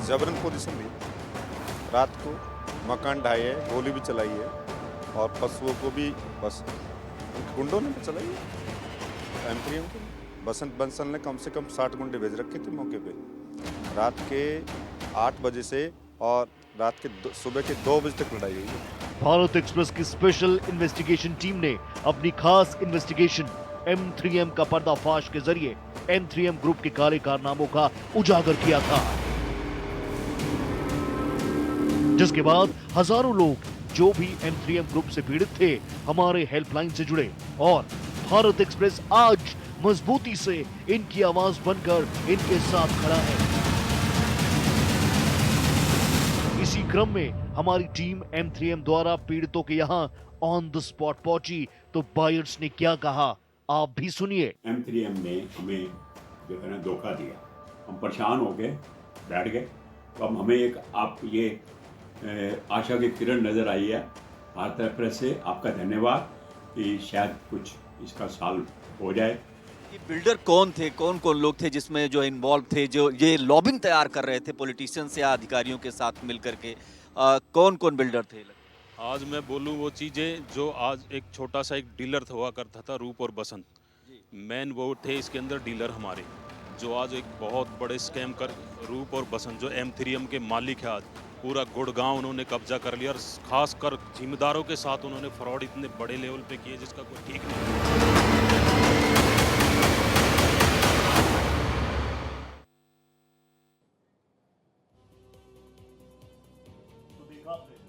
जबरन पोजीशन ली, रात को मकान ढाए है, गोली भी चलाई है और पशुओं को भी बस गुंडों ने भी चलाई है। M3M को बसंत बंसल ने कम से कम 60 गुंडे भेज रखे थे मौके पे, रात के 8 बजे से और रात के सुबह के 2 बजे तक लड़ाई हुई है। भारत एक्सप्रेस की स्पेशल इन्वेस्टिगेशन टीम ने अपनी खास इन्वेस्टिगेशन M3M का पर्दाफाश के जरिए M3M ग्रुप के काले कारनामों का उजागर किया था, जिसके बाद हजारों लोग जो भी M3M ग्रुप से पीड़ित थे हमारे हेल्पलाइन से जुड़े और भारत एक्सप्रेस आज मजबूती से इनकी आवाज बनकर इनके साथ खड़ा है। इसी क्रम में हमारी टीम M3M द्वारा पीड़ितों के यहां ऑन द स्पॉट पहुंची तो बायर्स ने क्या कहा आप भी सुनिए। M3M ने हमें जो है ना धोखा दिया, हम परेशान हो गए, बैठ गए। तो अब हमें एक आप ये आशा की किरण नजर आई है भारत एक्सप्रेस से, आपका धन्यवाद कि शायद कुछ इसका सॉल्व हो जाए। ये बिल्डर कौन थे, कौन कौन लोग थे जिसमें जो इन्वॉल्व थे, जो ये लॉबिंग तैयार कर रहे थे पॉलिटिशियंस या अधिकारियों के साथ मिलकर के, कौन कौन बिल्डर थे? आज मैं बोलूं वो चीज़ें जो आज एक छोटा सा एक डीलर हुआ करता था रूप और बसंत, मेन वो थे इसके अंदर डीलर हमारे, जो आज एक बहुत बड़े स्कैम कर रूप और बसंत जो M3M के मालिक है, आज पूरा गुड़गांव उन्होंने कब्जा कर लिया और खास कर जिम्मेदारों के साथ उन्होंने फ्रॉड इतने बड़े लेवल पे किए जिसका कोई ठीक नहीं।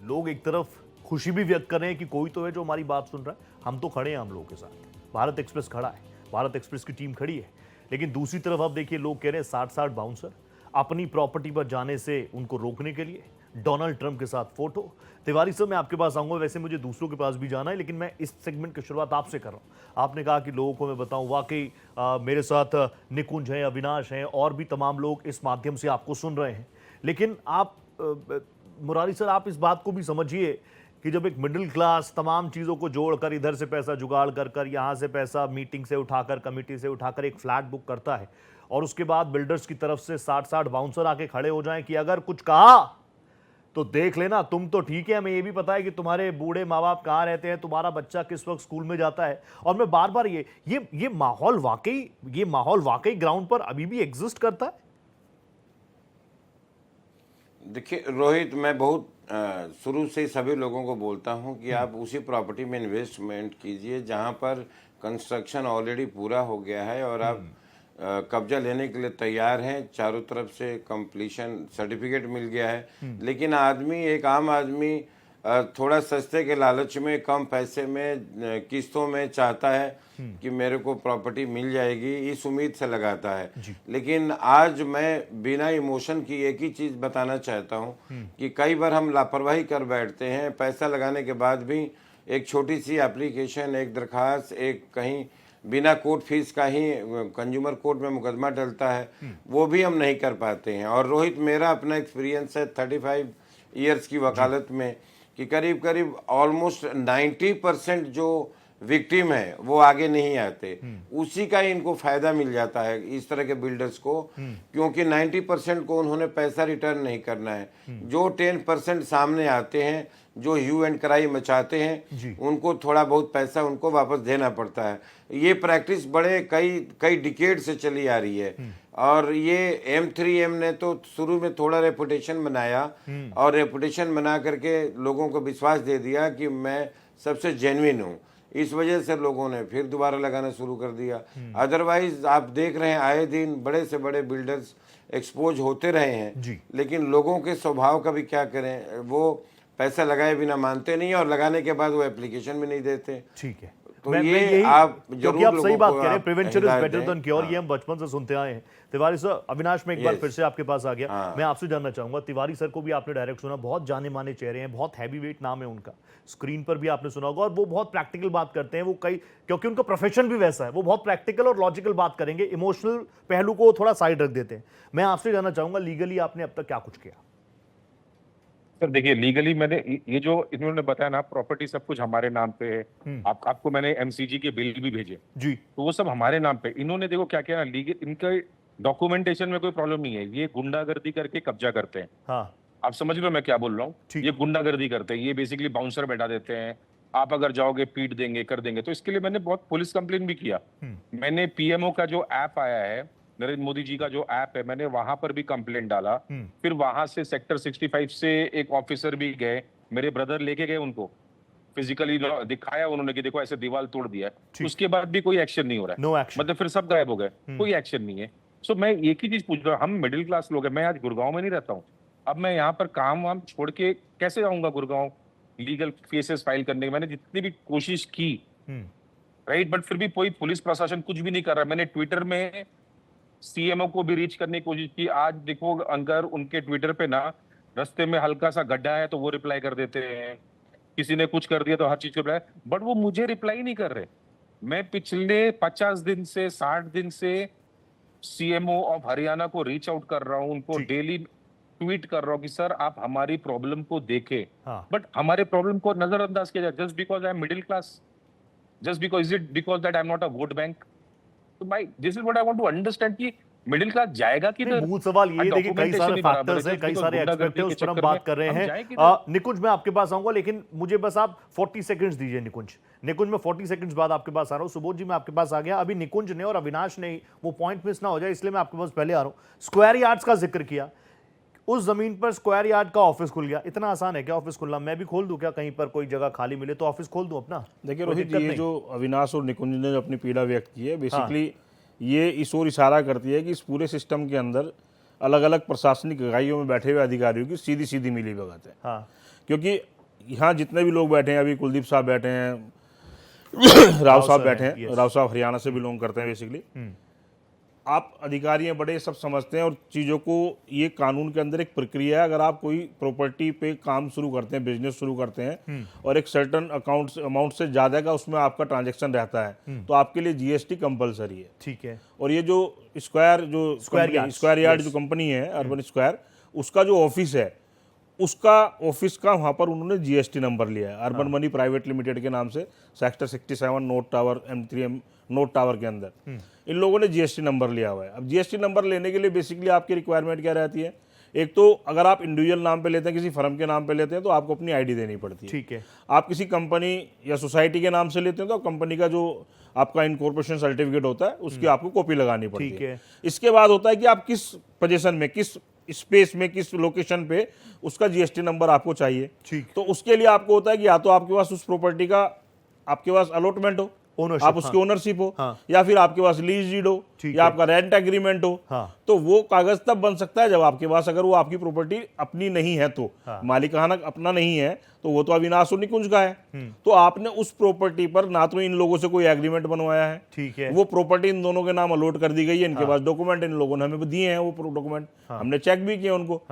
लोग एक तरफ खुशी भी व्यक्त कर रहे हैं कि कोई तो है जो हमारी बात सुन रहा है, हम तो खड़े हैं हम लोगों के साथ, भारत एक्सप्रेस खड़ा है, भारत एक्सप्रेस की टीम खड़ी है। लेकिन दूसरी तरफ आप देखिए लोग कह रहे हैं 60-60 बाउंसर अपनी प्रॉपर्टी पर जाने से उनको रोकने के लिए डोनाल्ड ट्रंप के साथ फोटो। तिवारी साहब मैं आपके पास आऊंगा, वैसे मुझे दूसरों के पास भी जाना है, लेकिन मैं इस सेगमेंट की शुरुआत आपसे कर रहा हूं। आपने कहा कि लोगों को मैं बताऊं, वाकई मेरे साथ निकुंज हैं, अविनाश हैं और भी तमाम लोग इस माध्यम से आपको सुन रहे हैं। लेकिन आप मुरारी सर, आप इस बात को भी समझिए कि जब एक मिडिल क्लास तमाम चीज़ों को जोड़कर इधर से पैसा जुगाड़ कर यहाँ से पैसा मीटिंग से उठाकर, कमेटी से उठाकर एक फ्लैट बुक करता है और उसके बाद बिल्डर्स की तरफ से 60-60 बाउंसर आके खड़े हो जाएं कि अगर कुछ कहा तो देख लेना, तुम तो ठीक है, हमें ये भी पता है कि तुम्हारे बूढ़े माँ बाप कहाँ रहते हैं, तुम्हारा बच्चा किस वक्त स्कूल में जाता है। और मैं बार बार ये माहौल वाकई ग्राउंड पर अभी भी एग्जिस्ट करता है। देखिए रोहित, मैं बहुत शुरू से सभी लोगों को बोलता हूं कि आप उसी प्रॉपर्टी में इन्वेस्टमेंट कीजिए जहां पर कंस्ट्रक्शन ऑलरेडी पूरा हो गया है और आप कब्जा लेने के लिए तैयार हैं, चारों तरफ से कंप्लीशन सर्टिफिकेट मिल गया है। लेकिन एक आम आदमी थोड़ा सस्ते के लालच में, कम पैसे में, किस्तों में चाहता है कि मेरे को प्रॉपर्टी मिल जाएगी, इस उम्मीद से लगाता है। लेकिन आज मैं बिना इमोशन की एक ही चीज़ बताना चाहता हूँ कि कई बार हम लापरवाही कर बैठते हैं, पैसा लगाने के बाद भी एक छोटी सी एप्लीकेशन, एक दरखास्त, एक कहीं बिना कोर्ट फीस का ही कंज्यूमर कोर्ट में मुकदमा डलता है, वो भी हम नहीं कर पाते हैं। और रोहित, मेरा अपना एक्सपीरियंस है 35 ईयर्स की वकालत में कि करीब करीब ऑलमोस्ट 90% जो विक्टिम है वो आगे नहीं आते, उसी का इनको फायदा मिल जाता है इस तरह के बिल्डर्स को, क्योंकि 90% को उन्होंने पैसा रिटर्न नहीं करना है। जो 10% सामने आते हैं, जो ह्यू एंड क्राई मचाते हैं, उनको थोड़ा बहुत पैसा उनको वापस देना पड़ता है। ये प्रैक्टिस बड़े कई डिकेड से चली आ रही है और ये M3M ने तो शुरू में थोड़ा रेपुटेशन बनाया और रेपुटेशन बना करके लोगों को विश्वास दे दिया कि मैं सबसे जेन्युइन हूँ। इस वजह से लोगों ने फिर दोबारा लगाना शुरू कर दिया। अदरवाइज आप देख रहे हैं आए दिन बड़े से बड़े बिल्डर्स एक्सपोज होते रहे हैं, लेकिन लोगों के स्वभाव का भी क्या करें, वो पैसा लगाए बिना मानते नहीं और लगाने के बाद वो एप्लीकेशन भी नहीं देते। ठीक है, तो ये आप जरूर आप सही बात कह रहे हैं, prevention is better than cure, ये हम बचपन से सुनते आए हैं। तिवारी सर, अविनाश में एक बार फिर से आपके पास आ गया। मैं आपसे जानना चाहूंगा, तिवारी सर को भी आपने डायरेक्ट सुना, बहुत जाने माने चेहरे हैं, बहुत हैवी वेट नाम है उनका, स्क्रीन पर भी आपने सुना होगा और वो बहुत प्रैक्टिकल बात करते हैं। वो क्योंकि उनका प्रोफेशन भी वैसा है, वो बहुत प्रैक्टिकल और लॉजिकल बात करेंगे, इमोशनल पहलू को थोड़ा साइड रख देते हैं। मैं आपसे जानना चाहूंगा, लीगली आपने अब तक क्या कुछ किया? सर देखिए, लीगली मैंने ये जो इन्होंने बताया ना, प्रॉपर्टी सब कुछ हमारे नाम पे है। आपको मैंने MCG के बिल भी भेजे जी, तो वो सब हमारे नाम पे। इन्होंने देखो क्या किया ना, लीगल इनका डॉक्यूमेंटेशन में कोई प्रॉब्लम नहीं है, ये गुंडागर्दी करके कब्जा करते हैं। हाँ, आप समझ लो मैं क्या बोल रहा हूँ। ये गुंडागर्दी करते हैं, ये बेसिकली बाउंसर बैठा देते हैं, आप अगर जाओगे पीट देंगे, कर देंगे। तो इसके लिए मैंने बहुत पुलिस कंप्लेन भी किया। मैंने PMO का जो ऐप आया है, नरेंद्र मोदी जी का जो ऐप है, मैंने वहां पर भी कंप्लेंट डाला। फिर वहां से सेक्टर 65 से एक ऑफिसर भी गए, मेरे ब्रदर लेके गए उनको, फिजिकली दिखाया उन्होंने कि देखो ऐसे दीवार तोड़ दिया है, उसके बाद भी कोई एक्शन नहीं हो रहा है। नो एक्शन, मतलब फिर सब गायब हो गए, कोई एक्शन नहीं है। सो मैं एक ही चीज पूछ रहा हूँ, हम मिडिल क्लास लोग हैं, मैं आज गुड़गांव में नहीं रहता हूँ, अब मैं यहाँ पर काम वाम छोड़ के कैसे जाऊंगा गुड़गांव लीगल केसेस फाइल करने की? मैंने जितनी भी कोशिश की, राइट, बट फिर भी कोई पुलिस प्रशासन कुछ भी नहीं कर रहा। मैंने ट्विटर में सीएमओ को भी रीच करने की कोशिश की। आज देखो अगर उनके ट्विटर पे ना रास्ते में हल्का सा गड्ढा है तो वो रिप्लाई कर देते हैं, किसी ने कुछ कर दिया तो हर चीज को रिप्लाई, बट वो मुझे रिप्लाई नहीं कर रहे। मैं पिछले 50 दिन से 60 दिन से सीएमओ ऑफ हरियाणा को रीच आउट कर रहा हूँ, उनको डेली ट्वीट कर रहा हूँ कि सर आप हमारी प्रॉब्लम को देखें, बट हमारे प्रॉब्लम को नजरअंदाज किया जाए just because I am middle class, just because is it because that I'm not a vote bank? So this is what I want to understand कि मिडिल क्लास जाएगा किधर? मूल सवाल ये देखिए, कई सारे फैक्टर्स हैं, कई सारे एक्सपेक्ट हैं, उस पर हम बात कर रहे हैं। निकुंज मैं आपके पास आऊंगा, लेकिन मुझे बस आप 40 सेकंड्स दीजिए। निकुंज मैं 40 सेकंड्स बाद आपके पास आ रहा हूँ। सुबोध जी मैं आपके पास आ गया, अभी निकुंज ने और अविनाश ने वो पॉइंट मिस ना हो जाए इसलिए मैं आपके पास पहले आ रहा हूँ। स्क्वायर यार्ड्स का जिक्र किया, उस जमीन पर स्क्वायर यार्ड का ऑफिस खुल गया। इतना आसान है क्या ऑफिस खुलना? मैं भी खोल दूं क्या? कहीं पर कोई जगह खाली मिले तो ऑफिस खोल दूं अपना? देखिए रोहित जी, ये जो अविनाश और निकुंज ने अपनी पीड़ा व्यक्त की है, बेसिकली ये इस ओर इशारा करती है कि इस पूरे सिस्टम के अंदर अलग अलग प्रशासनिक इकाइयों में बैठे हुए अधिकारियों की सीधी सीधी मिली भगत है। क्योंकि यहाँ जितने भी लोग बैठे हैं, अभी कुलदीप साहब बैठे हैं, राव साहब बैठे हैं, राव साहब हरियाणा से बिलोंग करते हैं बेसिकली। आप अधिकारी हैं, बड़े सब समझते हैं और चीज़ों को, ये कानून के अंदर एक प्रक्रिया है। अगर आप कोई प्रॉपर्टी पे काम शुरू करते हैं, बिजनेस शुरू करते हैं और एक सर्टन अमाउंट से ज़्यादा का उसमें आपका ट्रांजैक्शन रहता है तो आपके लिए जीएसटी कंपलसरी है। ठीक है। और ये जो स्क्वायर यार्ड जो कंपनी है अर्बन स्क्वायर, उसका जो ऑफिस है, उसका ऑफिस का वहाँ पर उन्होंने जीएसटी नंबर लिया है, अर्बन मनी प्राइवेट लिमिटेड के नाम से, sector 67 note tower M3M note tower के अंदर इन लोगों ने जीएसटी नंबर लिया हुआ है। अब जीएसटी नंबर लेने के लिए बेसिकली आपकी रिक्वायरमेंट क्या रहती है? एक तो अगर आप इंडिविजुअल नाम पे लेते हैं, किसी फर्म के नाम पे लेते हैं तो आपको अपनी आईडी देनी पड़ती है। ठीक है। आप किसी कंपनी या सोसाइटी के नाम से लेते हैं तो कंपनी का जो आपका इनकॉर्पोरेशन सर्टिफिकेट होता है उसकी आपको कॉपी लगानी पड़ती है। ठीक है। इसके बाद होता है कि आप किस पोजीशन में, किस स्पेस में, किस लोकेशन पे उसका जीएसटी नंबर आपको चाहिए। ठीक। तो उसके लिए आपको होता है कि या तो आपके पास उस प्रॉपर्टी का आपके पास अलॉटमेंट हो, आप उसकी ओनरशिप हो, या फिर आपके पास लीज डीड हो, या आपका रेंट एग्रीमेंट हो। तो वो कागज तब बन सकता है जब आपके पास, अगर वो आपकी प्रॉपर्टी अपनी नहीं है तो, मालिकाना अपना नहीं है तो वो तो अविनाश और निकुंज का है। तो आपने उस प्रॉपर्टी पर ना तो इन लोगों से कोई एग्रीमेंट बनवाया है, ठीक है, वो प्रॉपर्टी इन दोनों के नाम अलॉट कर दी गई है, इनके पास डॉक्यूमेंट इन लोगों ने हमें दिए हैं, वो डॉक्यूमेंट हमने चेक भी किए उनको।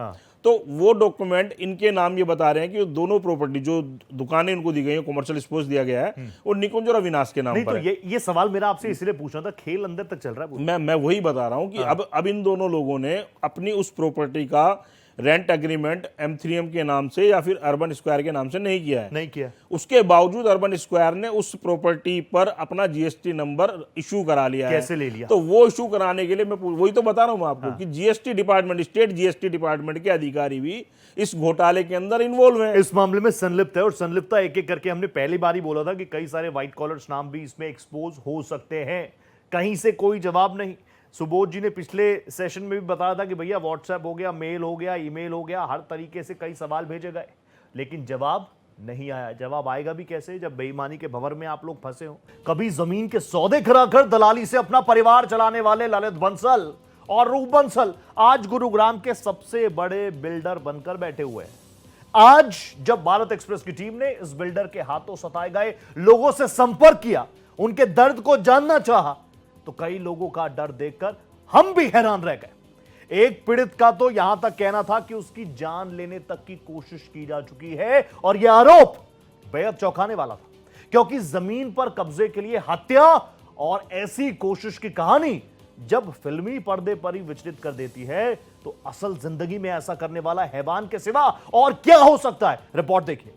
तो वो डॉक्यूमेंट इनके नाम ये बता रहे हैं कि दोनों प्रॉपर्टी जो दुकानें इनको दी गई हैं, कमर्शियल स्पेस दिया गया है, वो निकुंज और अविनाश के नाम पर है। ये सवाल मेरा आपसे इसलिए पूछना था, खेल अंदर तक चल रहा है। मैं वही बता रहा हूं कि अब इन दोनों लोगों ने अपनी उस प्रॉपर्टी का रेंट एग्रीमेंट M3M के नाम से या फिर अर्बन स्क्वायर के नाम से नहीं किया। उसके बावजूद अर्बन स्क्वायर ने उस प्रॉपर्टी पर अपना जीएसटी नंबर इशू करा लिया है। कैसे ले लिया? तो वो इशू कराने के लिए मैं वही तो बता रहा हूं आपको कि GST department, state GST department के अधिकारी भी इस घोटाले के अंदर इन्वॉल्व हैं, इस मामले में संलिप्त है। और संलिप्तता एक एक करके हमने पहली बार ही बोला था कि कई सारे व्हाइट कॉलर्स नाम भी इसमें एक्सपोज हो सकते हैं। कहीं से कोई जवाब नहीं। सुबोध जी ने पिछले सेशन में भी बताया था कि भैया व्हाट्सएप हो गया, मेल हो गया, ईमेल हो गया, हर तरीके से कई सवाल भेजे गए, लेकिन जवाब नहीं आया। जवाब आएगा भी कैसे जब बेईमानी के भंवर में आप लोग फंसे हो। कभी जमीन के सौदे कराकर दलाली से अपना परिवार चलाने वाले ललित बंसल और रूप बंसल आज गुरुग्राम के सबसे बड़े बिल्डर बनकर बैठे हुए हैं। आज जब भारत एक्सप्रेस की टीम ने इस बिल्डर के हाथों सताए गए लोगों से संपर्क किया, उनके दर्द को जानना चाहा, तो कई लोगों का डर देखकर हम भी हैरान रह गए। एक पीड़ित का तो यहां तक कहना था कि उसकी जान लेने तक की कोशिश की जा चुकी है और यह आरोप बेहद चौंकाने वाला था, क्योंकि जमीन पर कब्जे के लिए हत्या और ऐसी कोशिश की कहानी जब फिल्मी पर्दे पर ही विचलित कर देती है तो असल जिंदगी में ऐसा करने वाला हैवान के सिवा और क्या हो सकता है। रिपोर्ट देखिए।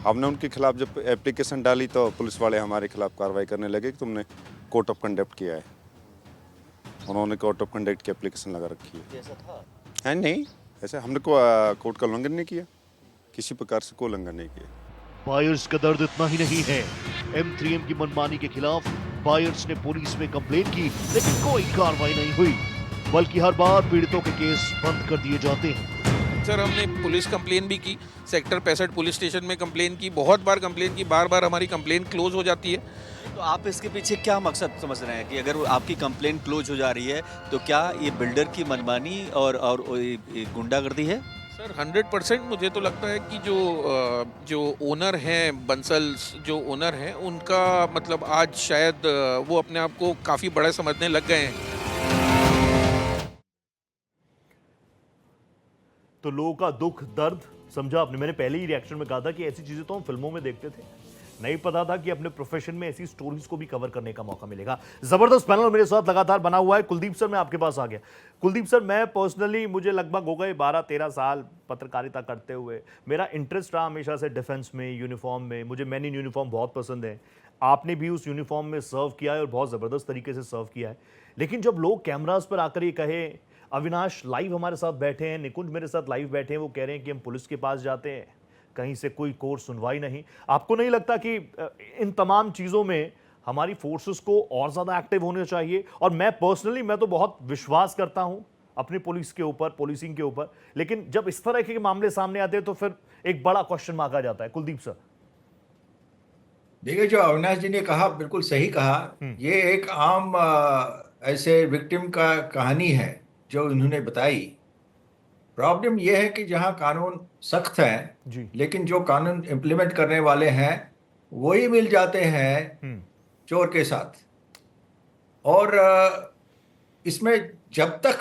हमने उनके खिलाफ जब एप्लीकेशन डाली तो पुलिस वाले हमारे खिलाफ कार्रवाई करने लगे कि तुमने कोर्ट ऑफ कंडक्ट किया है। उन्होंने कोर्ट ऑफ कंडक्ट की एप्लीकेशन लगा रखी है। ऐसा था? है नहीं, ऐसे हमने कोर्ट का उल्लंघन नहीं किया, किसी प्रकार से कोई उल्लंघन नहीं किया। बायर्स का दर्द इतना ही नहीं है। M3M की मनमानी के खिलाफ बायर्स ने पुलिस में कंप्लेंट की, लेकिन कोई कार्रवाई नहीं हुई, बल्कि हर बार पीड़ितों के केस बंद कर दिए जाते हैं। सर हमने पुलिस कंप्लेन भी की, सेक्टर 65 पुलिस स्टेशन में कंप्लेन की, बहुत बार कंप्लेन की, बार बार हमारी कंप्लेन क्लोज हो जाती है। तो आप इसके पीछे क्या मकसद समझ रहे हैं कि अगर आपकी कंप्लेन क्लोज हो जा रही है तो क्या ये बिल्डर की मनमानी और गुंडागर्दी है? सर 100% मुझे तो लगता है कि जो ओनर हैं, बंसल जो ओनर हैं, उनका मतलब आज शायद वो अपने आप को काफ़ी बड़ा समझने लग गए हैं। तो लोगों का दुख दर्द समझा आपने। मैंने पहले ही रिएक्शन में कहा था कि ऐसी चीजें तो हम फिल्मों में देखते थे, नहीं पता था कि अपने प्रोफेशन में ऐसी स्टोरीज को भी कवर करने का मौका मिलेगा। जबरदस्त पैनल मेरे साथ लगातार बना हुआ है। कुलदीप सर, मैं आपके पास आ गया। कुलदीप सर, मैं पर्सनली, मुझे लगभग हो गए 12-13 साल पत्रकारिता करते हुए। मेरा इंटरेस्ट रहा हमेशा से डिफेंस में, यूनिफॉर्म में। मुझे मैन इन यूनिफॉर्म बहुत पसंद है। आपने भी उस यूनिफॉर्म में सर्व किया है और बहुत ज़बरदस्त तरीके से सर्व किया है। लेकिन जब लोग कैमराज पर आकर ये कहे, अविनाश लाइव हमारे साथ बैठे हैं, निकुंज मेरे साथ लाइव बैठे हैं, वो कह रहे हैं कि हम पुलिस के पास जाते हैं, कहीं से कोई कोर्ट सुनवाई नहीं। आपको नहीं लगता कि इन तमाम चीज़ों में हमारी फोर्सेस को और ज़्यादा एक्टिव होने चाहिए? और मैं पर्सनली, मैं तो बहुत विश्वास करता हूं अपनी पुलिस के ऊपर, पुलिसिंग के ऊपर, लेकिन जब इस तरह के मामले सामने आते हैं तो फिर एक बड़ा क्वेश्चन मार्क आ जाता है। कुलदीप सर, देखिए, जो अविनाश जी ने कहा बिल्कुल सही कहा। ये एक आम ऐसे विक्टिम का कहानी है जो इन्होंने बताई। प्रॉब्लम यह है कि जहां कानून सख्त है, लेकिन जो कानून इम्प्लीमेंट करने वाले हैं वही मिल जाते हैं चोर के साथ। और इसमें जब तक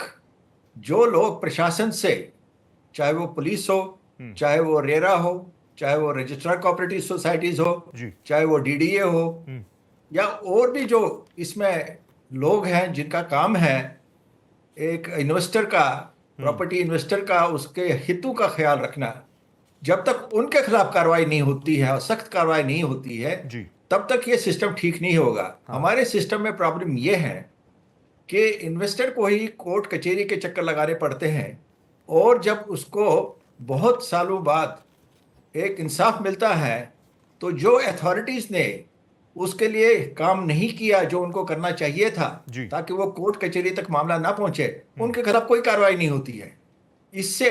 जो लोग प्रशासन से, चाहे वो पुलिस हो, चाहे वो रेरा हो, चाहे वो रजिस्ट्रार कोऑपरेटिव सोसाइटीज हो, चाहे वो डीडीए हो, या और भी जो इसमें लोग हैं जिनका काम है एक इन्वेस्टर का, प्रॉपर्टी इन्वेस्टर का, उसके हितों का ख्याल रखना, जब तक उनके खिलाफ कार्रवाई नहीं होती है और सख्त कार्रवाई नहीं होती है, तब तक ये सिस्टम ठीक नहीं होगा। हमारे सिस्टम में प्रॉब्लम ये है कि इन्वेस्टर को ही कोर्ट कचहरी के चक्कर लगाने पड़ते हैं, और जब उसको बहुत सालों बाद एक इंसाफ मिलता है तो जो अथॉरिटीज ने उसके लिए काम नहीं किया जो उनको करना चाहिए था, ताकि वो कोर्ट कचहरी तक मामला ना पहुंचे, उनके खिलाफ कोई कार्रवाई नहीं होती है। इससे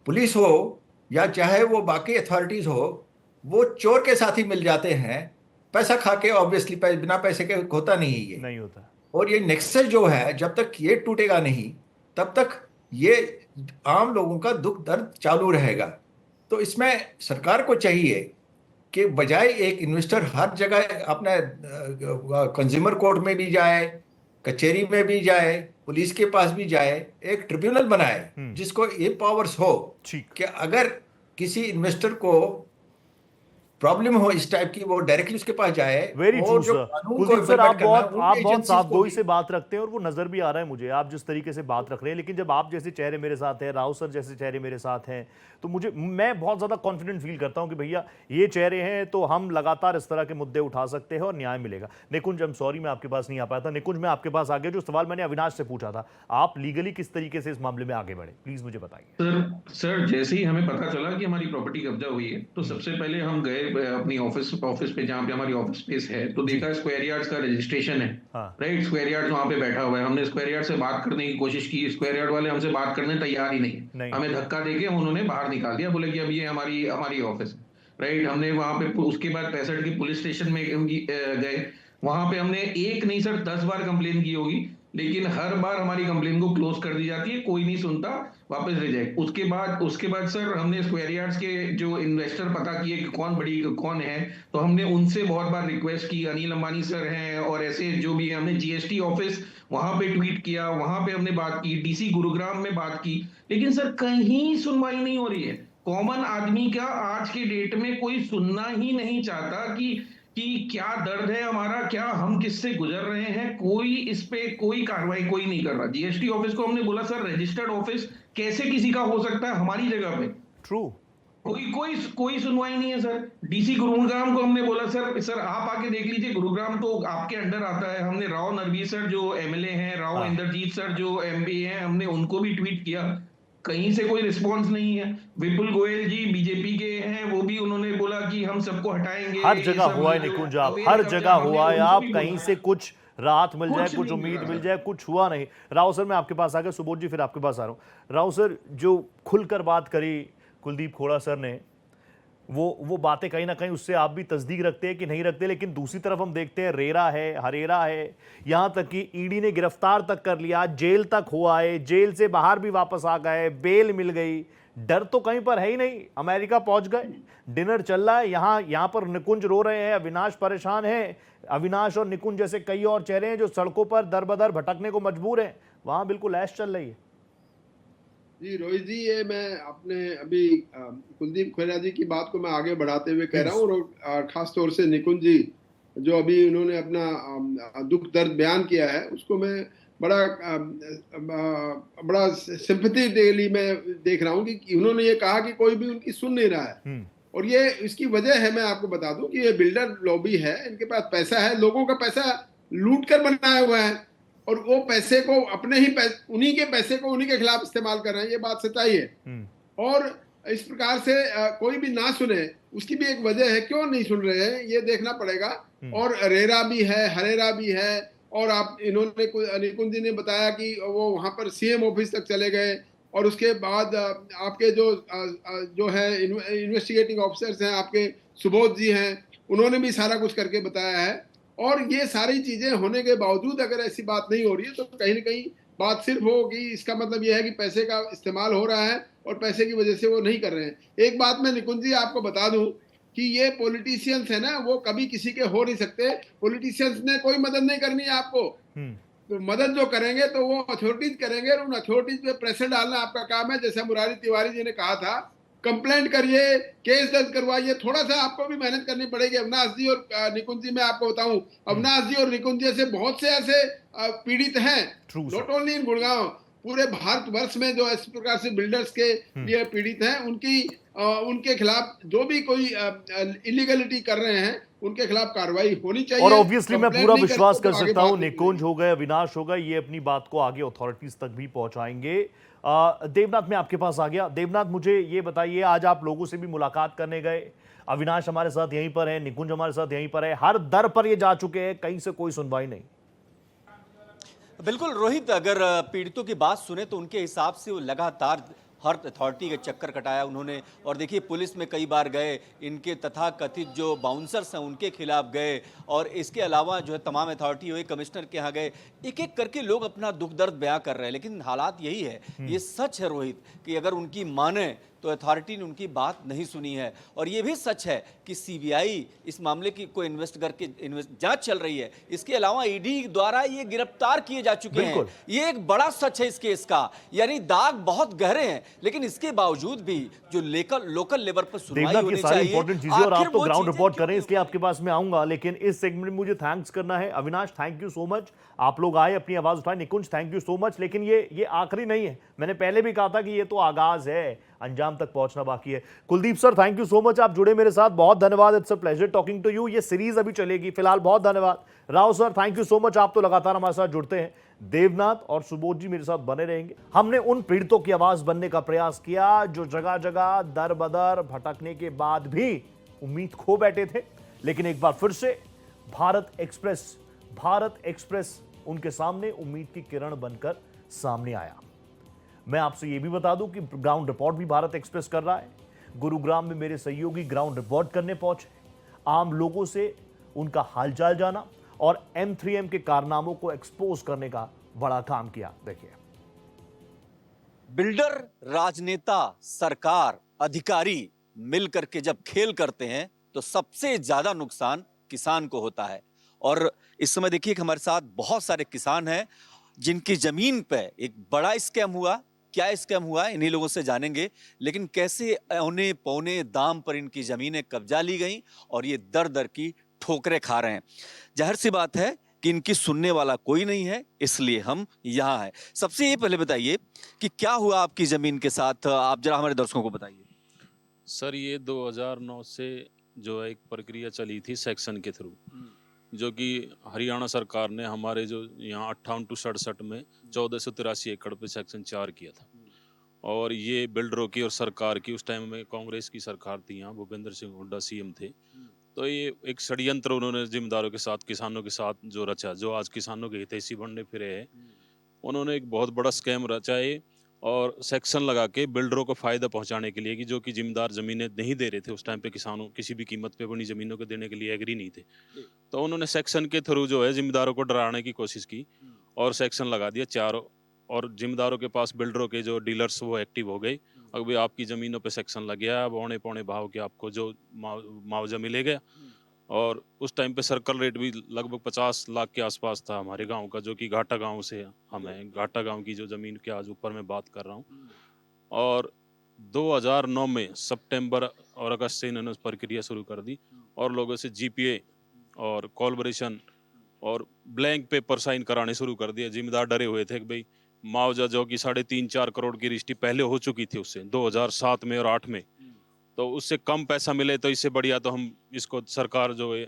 पुलिस हो या चाहे वो बाकी अथॉरिटीज हो, वो चोर के साथ ही मिल जाते हैं। पैसा खा के, ऑब्वियसली बिना पैसे के होता नहीं, ये नहीं होता। और ये नेक्सस जो है, जब तक ये टूटेगा नहीं, तब तक ये आम लोगों का दुख दर्द चालू रहेगा। तो इसमें सरकार को चाहिए कि बजाय एक इन्वेस्टर हर जगह अपना कंज्यूमर कोर्ट में भी जाए, कचहरी में भी जाए, पुलिस के पास भी जाए, एक ट्रिब्यूनल बनाए जिसको ये पावर्स हो कि अगर किसी इन्वेस्टर को प्रॉब्लम हो इस टाइप की, वो डायरेक्टली उसके पास जाए। Very true sir. Kuldeep sir, आप बहुत साफगोई से बात रखते हैं और वो नजर भी आ रहा है मुझे, आप जिस तरीके से बात रख रहे हैं। लेकिन जब आप जैसे चेहरे मेरे साथ हैं, राव सर जैसे चेहरे मेरे साथ हैं, तो मैं बहुत ज्यादा कॉन्फिडेंट फील करता हूं कि भैया ये चेहरे हैं तो हम लगातार इस तरह के मुद्दे उठा सकते हैं और न्याय मिलेगा। निकुंज, I'm sorry मैं आपके पास नहीं आ पाया था। निकुंज, मैं आपके पास आ गया। जो सवाल मैंने अविनाश से पूछा था, आप लीगली किस तरीके से इस मामले में आगे बढ़े, प्लीज मुझे बताइए। सर जैसे ही हमें पता चला कि हमारी प्रॉपर्टी कब्जा हुई है, तो सबसे पहले हम गए अपनी ऑफिस पे, जहाँ पे हमारी ऑफिस स्पेस है, तो देखा स्क्वायर यार्ड्स का रजिस्ट्रेशन है, राइट। स्क्वायर यार्ड वहाँ पे बैठा हुआ है। हमने स्क्वायर यार्ड से बात करने की कोशिश की, स्क्वायर यार्ड वाले हमसे बात करने तैयार ही नहीं। हमें धक्का देके उन्होंने बाहर निकाल दिया, बोले कि अब ये हमारी ऑफिस है, राइट। हमने वहाँ पे उसके बाद 65 की पुलिस स्टेशन में गए। वहां पे हमने एक नहीं सर 10 बार कंप्लेन की होगी, लेकिन हर बार हमारी कंप्लेन को क्लोज कर दी जाती है, कोई नहीं सुनता, वापस रिजेक्ट। उसके बाद सर हमने स्क्वायर यार्ड्स के जो इन्वेस्टर पता किए कि कौन है, तो हमने उनसे बहुत बार रिक्वेस्ट की। अनिल अंबानी सर हैं और ऐसे जो भी, हमने जीएसटी ऑफिस वहां पे ट्वीट किया, वहां पे हमने बात की, डीसी गुरुग्राम में बात की, लेकिन सर कहीं सुनवाई नहीं हो रही है। कॉमन आदमी का आज के डेट में कोई सुनना ही नहीं चाहता कि क्या दर्द है हमारा, क्या हम किससे गुजर रहे हैं। कोई इस पे कोई कार्रवाई कोई नहीं कर रहा। जीएसटी ऑफिस को हमने बोला सर रजिस्टर्ड ऑफिस कैसे किसी का हो सकता है हमारी जगह पे, ट्रू, कोई सुनवाई नहीं है सर। डीसी गुरुग्राम को हमने बोला सर आप आके देख लीजिए, गुरुग्राम तो आपके अंडर आता है। हमने राव नरवीर सर जो एमएलए हैं, राव इंद्रजीत सर जो एमपी हैं, हमने उनको भी ट्वीट किया, कहीं से कोई रिस्पांस नहीं है। विपुल गोयल जी बीजेपी के हैं, वो भी उन्होंने बोला कि हम सबको हटाएंगे। हर जगह हुआ है निकुंज, आप हर जगह हुआ है, आप कहीं से कुछ राहत मिल जाए, कुछ उम्मीद मिल जाए, कुछ हुआ नहीं। राव सर मैं आपके पास आ गया, सुबोध जी फिर आपके पास आ रहा हूं। राव सर, जो खुलकर बात करी कुलदीप खोड़ा सर ने, वो बातें कहीं ना कहीं उससे आप भी तस्दीक रखते हैं कि नहीं रखते, लेकिन दूसरी तरफ हम देखते हैं रेरा है, हरेरा है, यहां तक कि ईडी ने गिरफ्तार तक कर लिया, जेल तक हुआ है, जेल से बाहर भी वापस आ गए, बेल मिल गई, डर तो कहीं पर है ही नहीं। अमेरिका पहुंच गए, डिनर चल रहा है, यहां पर निकुंज रो रहे हैं, अविनाश परेशान है, अविनाश और निकुंज जैसे कई और चेहरे हैं जो सड़कों पर दर बदर भटकने को मजबूर हैं, वहां बिल्कुल ऐश चल रही है। जी रोहित जी, ये मैं अपने अभी कुलदीप खेड़ा जी की बात को मैं आगे बढ़ाते हुए कह रहा हूँ, और खास तौर से निकुंज जी जो अभी उन्होंने अपना दुख दर्द बयान किया है, उसको मैं बड़ा सिंपैथी डेली में देख रहा हूँ कि उन्होंने ये कहा कि कोई भी उनकी सुन नहीं रहा है। और ये इसकी वजह है, मैं आपको बता दूं कि ये बिल्डर लॉबी है, इनके पास पैसा है, लोगों का पैसा लूट कर बनाया हुआ है, और वो पैसे को अपने ही उन्हीं के पैसे को उन्हीं के खिलाफ इस्तेमाल कर रहे हैं, ये बात सच्चाई है। और इस प्रकार से कोई भी ना सुने, उसकी भी एक वजह है, क्यों नहीं सुन रहे हैं ये देखना पड़ेगा। और रेरा भी है, हरेरा भी है, और आप इन्होंने निकुंज जी ने बताया कि वो वहां पर सीएम ऑफिस तक चले गए, और उसके बाद आपके जो है इन्वेस्टिगेटिंग ऑफिसर्स हैं, आपके सुबोध जी हैं, उन्होंने भी सारा कुछ करके बताया है। और ये सारी चीजें होने के बावजूद अगर ऐसी बात नहीं हो रही है, तो कहीं ना कहीं बात सिर्फ होगी, इसका मतलब यह है कि पैसे का इस्तेमाल हो रहा है और पैसे की वजह से वो नहीं कर रहे हैं। एक बात मैं निकुंज जी आपको बता दूं कि ये पॉलिटिशियंस है ना, वो कभी किसी के हो नहीं सकते। पॉलिटिशियंस ने कोई मदद नहीं करनी है आपको, तो मदद जो करेंगे तो वो अथॉरिटीज करेंगे, और उन अथॉरिटीज पे प्रेशर डालना आपका काम है। जैसे मुरारी तिवारी जी ने कहा था, कंप्लेंट करिए, केस दर्ज करवाइए, थोड़ा सा आपको भी मेहनत करनी पड़ेगी। अविनाश जी और निकुंज जी, मैं आपको बताऊं, अविनाश जी और निकुंज जी से बहुत से ऐसे पीड़ित हैं, नॉट ओनली इन गुड़गांव, पूरे भारतवर्ष में जो इस प्रकार से बिल्डर्स के लिए पीड़ित हैं, उनके खिलाफ जो भी कोई इलीगलिटी कर रहे हैं, उनके खिलाफ कार्रवाई होनी चाहिए। और ऑब्वियसली मैं पूरा विश्वास कर सकता हूं, निकुंज हो गए, अविनाश हो गए, ये अपनी बात को आगे अथॉरिटीज तक भी पहुंचाएंगे। देवनाथ, मैं आपके पास आ गया। देवनाथ, मुझे ये बताइए, आज आप लोगों से भी मुलाकात करने गए, अविनाश हमारे साथ यहीं पर है, निकुंज हमारे साथ यहीं पर है, हर दर पर ये जा चुके हैं, कहीं से कोई सुनवाई नहीं। बिल्कुल रोहित, अगर पीड़ितों की बात सुने तो उनके हिसाब से वो लगातार हर अथॉरिटी के चक्कर कटाया उन्होंने। और देखिए, पुलिस में कई बार गए, इनके तथाकथित जो बाउंसर्स हैं उनके खिलाफ गए, और इसके अलावा जो है तमाम अथॉरिटी हुई, कमिश्नर के यहाँ गए, एक एक करके लोग अपना दुख दर्द बयां कर रहे हैं। लेकिन हालात यही है, ये सच है रोहित, कि अगर उनकी माने तो अथॉरिटी ने उनकी बात नहीं सुनी है। और ये भी सच है कि सीबीआई इस मामले की कोई इन्वेस्ट करके जांच चल रही है। इसके अलावा ईडी द्वारा ये गिरफ्तार किए जा चुके हैं। ये एक बड़ा सच है इस केस का, यानी दाग बहुत गहरे हैं, लेकिन इसके बावजूद भी जो लोकल लेवल पर सुनवाई होनी चाहिए। इंपॉर्टेंट चीजें, और आप तो ग्राउंड रिपोर्ट करें, इसलिए आपके पास मैं आऊंगा, लेकिन इस सेगमेंट में मुझे थैंक्स करना है। Avinash, thank you so much, आप लोग आए, अपनी आवाज उठाए। निकुंज, थैंक यू सो मच। लेकिन ये आखिरी नहीं है, मैंने पहले भी कहा था कि ये तो आगाज है, अंजाम तक पहुंचना बाकी है। Kuldeep sir, thank you so much, आप जुड़े मेरे साथ, बहुत धन्यवाद। It's a pleasure talking to you. ये सीरीज अभी चलेगी, फिलहाल बहुत धन्यवाद। Rao sir, thank you so much, आप तो लगातार हमारे साथ जुड़ते हैं। देवनाथ और सुबोध जी मेरे साथ बने रहेंगे। हमने उन पीड़ितों की आवाज बनने का प्रयास किया जो जगह जगह दर बदर भटकने के बाद भी उम्मीद खो बैठे थे, लेकिन एक बार फिर से भारत एक्सप्रेस उनके सामने उम्मीद की किरण बनकर सामने आया। मैं आपसे यह भी बता दूं कि ग्राउंड रिपोर्ट भी भारत एक्सप्रेस कर रहा है। गुरुग्राम में मेरे सहयोगी ग्राउंड रिपोर्ट करने पहुंचे, आम लोगों से उनका हालचाल जाना और M3M के कारनामों को एक्सपोज करने का बड़ा काम किया। देखिए, बिल्डर, राजनेता, सरकार, अधिकारी मिलकर के जब खेल करते हैं तो सबसे ज्यादा नुकसान किसान को होता है। और इस समय देखिए कि हमारे साथ बहुत सारे किसान हैं जिनकी जमीन पे एक बड़ा स्कैम हुआ। क्या स्कैम हुआ इन्हीं लोगों से जानेंगे, लेकिन कैसे औने पौने दाम पर इनकी जमीनें कब्जा ली गई और ये दर दर की ठोकरें खा रहे हैं। जाहिर सी बात है कि इनकी सुनने वाला कोई नहीं है, इसलिए हम यहाँ हैं। सबसे ये पहले बताइए कि क्या हुआ आपकी जमीन के साथ, आप जरा हमारे दर्शकों को बताइए। सर, ये 2009 से जो है एक प्रक्रिया चली थी सेक्शन के थ्रू, जो कि हरियाणा सरकार ने हमारे जो यहाँ 58 to 67 में 1483 एकड़ पे सेक्शन 4 किया था। और ये बिल्डरों की और सरकार की, उस टाइम में कांग्रेस की सरकार थी यहाँ, भूपेंद्र सिंह हुड्डा सीएम थे। तो ये एक षड्यंत्र उन्होंने जिम्मेदारों के साथ, किसानों के साथ जो रचा, जो आज किसानों के हितैषी बनने फिरे हैं, उन्होंने एक बहुत बड़ा स्कैम रचा है और सेक्शन लगा के बिल्डरों को फायदा पहुंचाने के लिए कि जो कि जिम्मेदार जमीनें नहीं दे रहे थे उस टाइम पे, किसानों किसी भी कीमत पे अपनी जमीनों को देने के लिए एग्री नहीं थे, तो उन्होंने सेक्शन के थ्रू जो है जिम्मेदारों को डराने की कोशिश की और सेक्शन लगा दिया चारों, और जिम्मेदारों के पास बिल्डरों के जो डीलर्स वो एक्टिव हो गए। अब भी आपकी ज़मीनों पे सेक्शन लग गया, अब औने पौने भाव के आपको जो मुआवजा मिलेगा। और उस टाइम पे सर्कल रेट भी लगभग 50 लाख के आसपास था हमारे गांव का, जो कि घाटा गांव से हम हैं, घाटा गांव की जो ज़मीन के आज ऊपर मैं बात कर रहा हूँ। और 2009 में सितंबर और अगस्त से इन्होंने प्रक्रिया शुरू कर दी और लोगों से जीपीए और कोलैबोरेशन और ब्लैंक पेपर साइन कराने शुरू कर दिए। जिम्मेदार डरे हुए थे कि भाई मुआवजा जो कि 3.5-4 करोड़ की रजिस्ट्री पहले हो चुकी थी उससे 2007 में और 8 में, तो उससे कम पैसा मिले तो इससे बढ़िया तो हम इसको सरकार जो है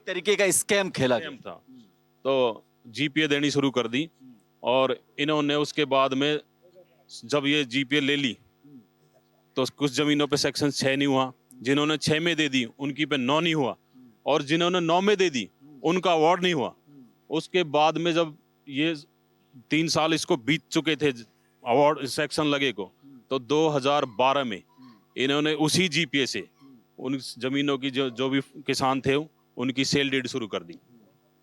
तरीके का स्कैम खेला था, तो जीपीए देनी शुरू कर दी। और इन्होंने उसके बाद में जब ये जीपीए ले ली तो कुछ जमीनों पे सेक्शन 6 नहीं हुआ, जिन्होंने 6 में दे दी उनकी पे 9 नहीं हुआ, और जिन्होंने 9 में दे दी उनका अवार्ड नहीं हुआ। उसके बाद में जब ये 3 साल इसको बीत चुके थे अवार्ड सेक्शन लगे को, तो 2012 में इन्होंने उसी जीपीए से उन जमीनों की जो भी किसान थे उनकी सेल डीड शुरू कर दी,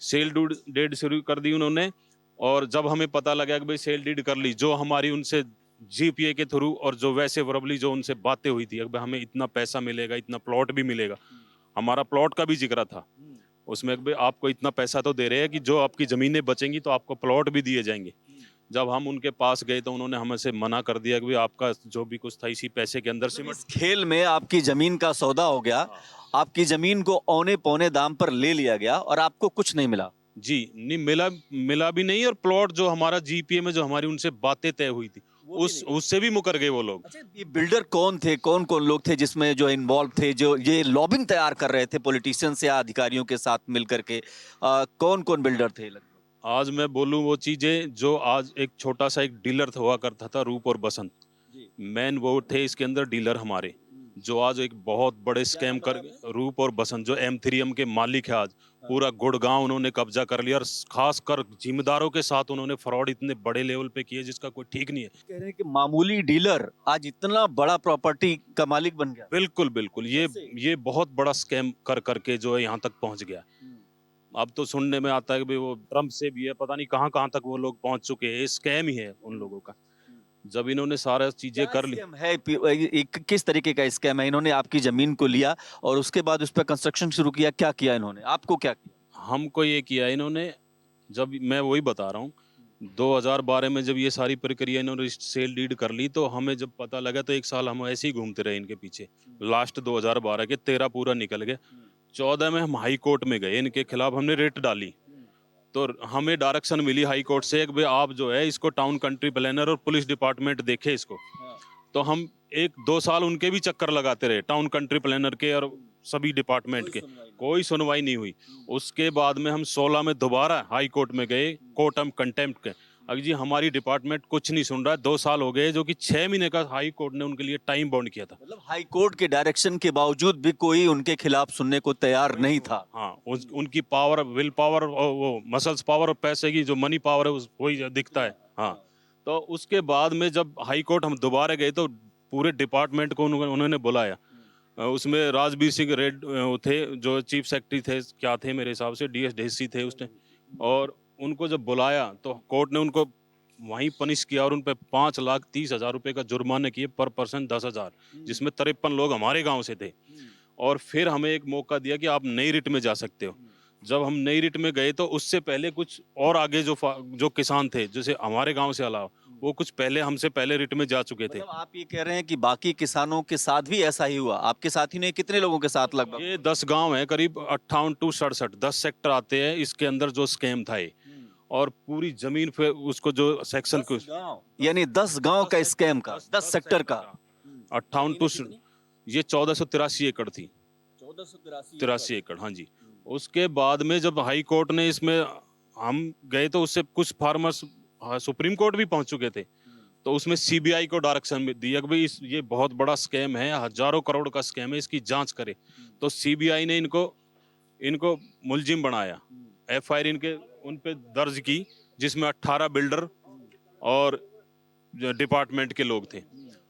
सेल डीड शुरू कर दी उन्होंने। और जब हमें पता लगा कि भाई सेल डीड कर ली, जो हमारी उनसे जीपीए के थ्रू और जो वैसे वर्बली जो उनसे बातें हुई थी, हमें इतना पैसा मिलेगा, इतना प्लॉट भी मिलेगा, हमारा प्लॉट का भी जिक्र था उसमें, भाई आपको इतना पैसा तो दे रहे हैं कि जो आपकी जमीनें बचेंगी तो आपको प्लॉट भी दिए जाएंगे। जब हम उनके पास गए तो उन्होंने हमसे मना कर दिया कि भाई आपका जो भी कुछ था इसी पैसे के अंदर इस खेल में आपकी जमीन का सौदा हो गया, आपकी जमीन को औने पौने दाम पर ले लिया गया और आपको कुछ नहीं मिला। जी नहीं मिला भी नहीं, और प्लॉट जो हमारा जीपीए में जो हमारी उनसे बातें तय हुई थी उससे भी मुकर गए वो लोग। अच्छा, ये बिल्डर कौन थे, कौन कौन लोग थे जिसमें जो इन्वॉल्व थे, जो ये लॉबिंग तैयार कर रहे थे पॉलिटिशियंस या अधिकारियों के साथ मिलकर के, कौन कौन बिल्डर थे? आज मैं बोलूं वो चीजें जो आज एक छोटा सा एक डीलर हुआ करता था, रूप और बसंत, मेन वो थे इसके अंदर डीलर हमारे, जो आज एक बहुत बड़े स्कैम कर, रूप और बसंत जो M3M के मालिक है, आज पूरा गुड़गांव उन्होंने कब्जा कर लिया और खास कर जिम्मेदारों के साथ उन्होंने फ्रॉड इतने बड़े लेवल पे किए जिसका कोई ठीक नहीं है। कह रहे हैं कि मामूली डीलर आज इतना बड़ा प्रॉपर्टी का मालिक बन गया। बिल्कुल बिल्कुल, ये बहुत बड़ा स्कैम कर करके जो है यहाँ तक पहुँच गया। अब तो सुनने में आता है कि वो ट्रम्प से भी है, पता नहीं कहाँ कहाँ तक वो लोग पहुंच चुके हैं। स्कैम ही है उन लोगों का, जब इन्होंने सारा चीजें कर ली है। किस तरीके का स्कैम है? इन्होंने आपकी जमीन को लिया और उसके बाद उस पर कंस्ट्रक्शन शुरू किया, क्या किया इन्होंने? आपको क्या किया? हमको ये किया इन्होंने, जब मैं वही बता रहा हूँ 2012 में जब ये सारी प्रक्रिया इन्होंने सेल डीड कर ली, तो हमें जब पता लगा तो 1 साल हम ऐसे ही घूमते रहे इनके पीछे। लास्ट 2012 के 13 पूरा निकल गए, 14 में हम हाई कोर्ट में गए, इनके खिलाफ हमने रिट डाली, तो हमें डायरेक्शन मिली हाई कोर्ट से कि भाई आप जो है इसको टाउन कंट्री प्लानर और पुलिस डिपार्टमेंट देखे इसको। तो हम 1-2 साल उनके भी चक्कर लगाते रहे, टाउन कंट्री प्लानर के और सभी डिपार्टमेंट के, कोई सुनवाई नहीं हुई। उसके बाद में हम 16 में दोबारा हाई कोर्ट में गए, कोर्ट ऑफ कंटेम्प्ट के। अगर जी हमारी डिपार्टमेंट कुछ नहीं सुन रहा है, 2 साल हो गए, जो कि 6 महीने का हाई कोर्ट ने उनके लिए टाइम बाउंड किया था। मतलब हाई कोर्ट के डायरेक्शन के बावजूद भी कोई उनके खिलाफ सुनने को तैयार नहीं था। हाँ, उनकी पावर, विल पावर, वो मसल्स पावर और पैसे की जो मनी पावर है वही दिखता है। हाँ, तो उसके बाद में जब हाई कोर्ट हम दोबारा गए तो पूरे डिपार्टमेंट को उन्होंने बुलाया। उसमें राजवीर सिंह रेड थे जो चीफ सेक्रेटरी थे, क्या थे मेरे हिसाब से, DS ढेसी थे उसने, और उनको जब बुलाया तो कोर्ट ने उनको वहीं पनिश किया और उन पर 5,30,000 रुपये का जुर्माना किए, पर पर्सन 10,000, जिसमें 53 लोग हमारे गांव से थे। और फिर हमें एक मौका दिया कि आप नई रिट में जा सकते हो। जब हम नई रिट में गए तो उससे पहले कुछ और आगे जो किसान थे, जैसे हमारे गांव से अलावा, वो कुछ पहले हमसे पहले रिट में जा चुके थे। मतलब आप ये कह रहे हैं कि बाकी किसानों के साथ भी ऐसा ही हुआ? आपके साथ ही नहीं, कितने लोगों के साथ? लगभग ये 10 गांव है, करीब 58 to 67 10 सेक्टर आते हैं इसके अंदर जो स्कैम था ये। और पूरी जमीन पे उसको जो सेक्शन को, यानी 10 गांव का स्कैम का, 10 सेक्टर का 58 to ये 1483 एकड़ थी, 1483 एकड़। हाँ जी। उसके बाद में जब हाई कोर्ट ने इसमें हम गए तो उससे कुछ फार्मर्स सुप्रीम कोर्ट भी पहुंच चुके थे, तो तो उसमें सीबीआई को डायरेक्शन में दिया कि भाई ये बहुत बड़ा स्कैम है, हजारों करोड़ का स्कैम है, इसकी जांच करे। तो सीबीआई ने इनको मुलजिम बनाया, एफआईआर उन पे दर्ज की, जिसमें 18 बिल्डर और डिपार्टमेंट के लोग थे।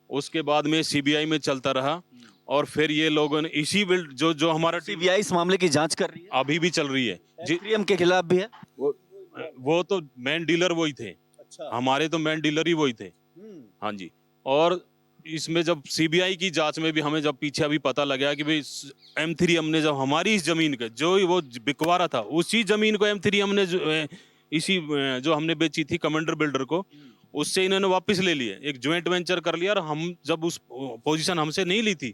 उसके बाद में सीबीआई में चलता रहा और फिर ये लोगों ने इसी बिल्ड जो हमारा सीबीआई इस मामले की जांच कर रही है, अभी भी चल रही है। एमथ्रीएम के खिलाफ भी है। वो तो मेन डीलर वही थे। अच्छा। हमारे तो मेन डीलर ही वही थे। हाँ जी। और इसमें जब सीबीआई की जांच में भी हमें जब पीछे अभी पता लगा कि भाई M3M ने जब हमारी इस जमीन के जो वो बिकवा रहा था, उसी जमीन को M3M ने इसी जो हमने बेची थी कमांडर बिल्डर को, उससे इन्होंने वापस ले लिए, एक ज्वाइंट वेंचर कर लिया। और हम जब उस पोजीशन हमसे नहीं ली थी,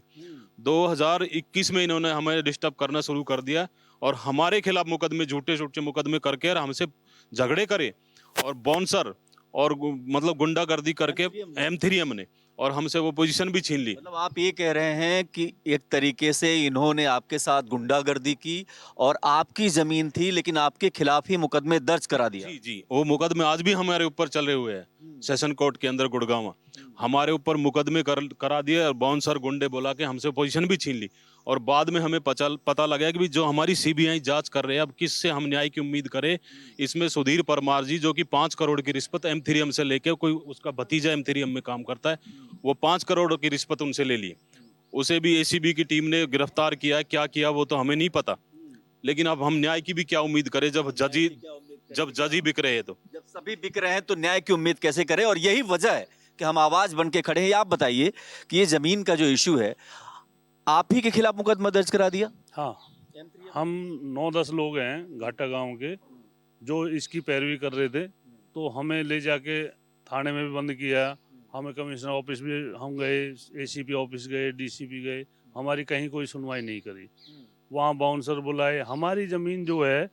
2021 में इन्होंने हमें डिस्टर्ब करना शुरू कर दिया और हमारे खिलाफ मुकदमे, झूठे मुकदमे करके और हमसे झगड़े करे और बाउंसर और मतलब गुंडागर्दी करके M3M ने, और हमसे वो पोजीशन भी छीन ली। मतलब आप ये कह रहे हैं कि एक तरीके से इन्होंने आपके साथ गुंडागर्दी की और आपकी जमीन थी लेकिन आपके खिलाफ ही मुकदमे दर्ज करा दिया। जी जी, वो मुकदमे आज भी हमारे ऊपर चल रहे हुए हैं सेशन कोर्ट के अंदर गुड़गांव। हमारे ऊपर मुकदमे करा दिए और बाउंसर गुंडे बोला के हमसे पोजीशन भी छीन ली। और बाद में हमें पता लगा कि जो हमारी सीबीआई जांच कर रहे हैं, अब किससे हम न्याय की उम्मीद करें। इसमें सुधीर परमार जी, जो कि 5 करोड़ की रिश्वत M3M से लेके, कोई उसका भतीजा M3M में काम करता है, वो 5 करोड़ की रिश्वत उनसे ले ली। उसे भी एसीबी की टीम ने गिरफ्तार किया, क्या किया वो तो हमें नहीं पता। लेकिन अब हम न्याय की भी क्या उम्मीद करें जब जज ही बिक रहे हैं। तो जब सभी बिक रहे हैं तो न्याय की उम्मीद कैसे करें। और यही वजह है कि हम आवाज बन के खड़े हैं। आप बताइए कि ये जमीन का जो इश्यू है, आप ही के खिलाफ मुकदमा दर्ज करा दिया। हाँ, हम 9-10 लोग हैं घाटा गांव के जो इसकी पैरवी कर रहे थे, तो हमें ले जाके थाने में भी बंद किया। हमें कमिश्नर ऑफिस भी हम गए, एसीपी ऑफिस गए, डीसीपी गए, हमारी कहीं कोई सुनवाई नहीं करी। वहाँ बाउंसर बुलाए। हमारी ज़मीन जो है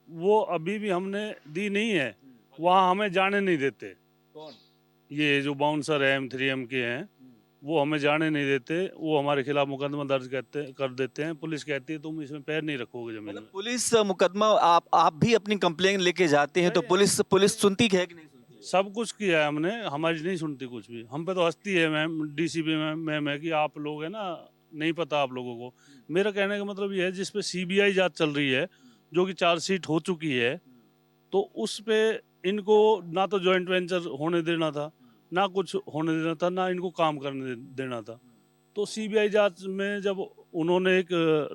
वो अभी भी हमने दी नहीं है, वहाँ हमें जाने नहीं देते। कौन? ये जो बाउंसर है M3M के हैं, वो हमें जाने नहीं देते। वो हमारे खिलाफ मुकदमा दर्ज कर देते हैं। पुलिस कहती है तुम इसमें पैर नहीं रखोगे जमीन में। पुलिस मुकदमा आप भी अपनी कंप्लेन लेके जाते हैं तो पुलिस सुनती है कि नहीं सुनती? सब कुछ किया है हमने, हमारी नहीं सुनती कुछ भी। हम पे तो हंसती है मैम, डीसीपी मैम है कि आप लोग है ना, नहीं पता आप लोगों को। मेरा कहने का मतलब ये है, जिस पे सीबीआई जांच चल रही है, जो कि चार्जशीट हो चुकी है, तो उस पे इनको ना तो जॉइंट वेंचर होने देना था, ना कुछ होने देना था, ना इनको काम करने देना था। तो सीबीआई जांच में जब उन्होंने एक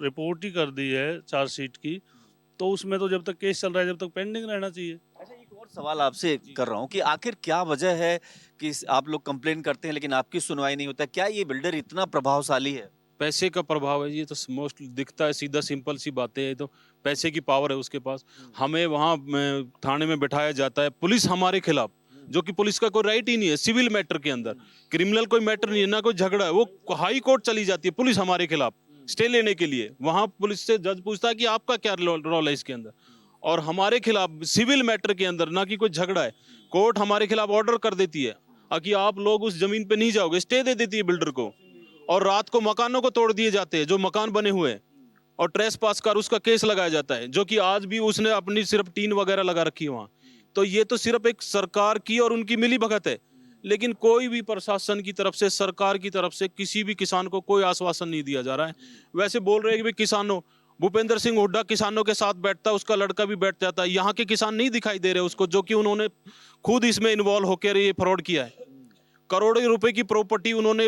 रिपोर्ट ही कर दी है चार्जशीट की, तो उसमें तो जब तक केस चल रहा है, जब तक पेंडिंग रहना चाहिए। अच्छा, एक और सवाल आपसे कर रहा हूँ कि आखिर क्या वजह है कि आप लोग कंप्लेन करते हैं लेकिन आपकी सुनवाई नहीं होता। क्या ये बिल्डर इतना प्रभावशाली है? पैसे का प्रभाव है, ये तो मोस्ट दिखता है, सीधा सिंपल सी बातें है। तो पैसे की पावर है उसके पास। हमें वहाँ थाने में बिठाया जाता है, पुलिस हमारे खिलाफ, जो कि पुलिस का कोई राइट ही नहीं है। सिविल मैटर के अंदर क्रिमिनल कोई मैटर नहीं है, ना कोई झगड़ा है, वो हाई कोर्ट चली जाती है पुलिस हमारे खिलाफ स्टे लेने के लिए। वहाँ पुलिस से जज पूछता है कि आपका क्या रोल है इसके अंदर, और हमारे खिलाफ सिविल मैटर के अंदर, ना कि कोई झगड़ा है, कोर्ट हमारे खिलाफ ऑर्डर कर देती है कि आप लोग उस जमीन पे नहीं जाओगे, स्टे दे देती है बिल्डर को। और रात को मकानों को तोड़ दिए जाते हैं जो मकान बने हुए हैं, और ट्रेस पास कर उसका केस लगाया जाता है, जो कि आज भी उसने अपनी सिर्फ टीन वगैरह लगा रखी है वहाँ। तो ये तो सिर्फ एक सरकार की और उनकी मिली भगत है, लेकिन कोई भी प्रशासन की तरफ से, सरकार की तरफ से किसी भी किसान को कोई आश्वासन नहीं दिया जा रहा है। वैसे बोल रहे हैं कि भाई किसानों, भूपेंद्र सिंह हुड्डा किसानों के साथ बैठता है, उसका लड़का भी बैठ जाता है। यहाँ के किसान नहीं दिखाई दे रहे उसको, जो कि उन्होंने खुद इसमें इन्वॉल्व होकर ये फ्रॉड किया है। करोड़ों रुपए की प्रॉपर्टी उन्होंने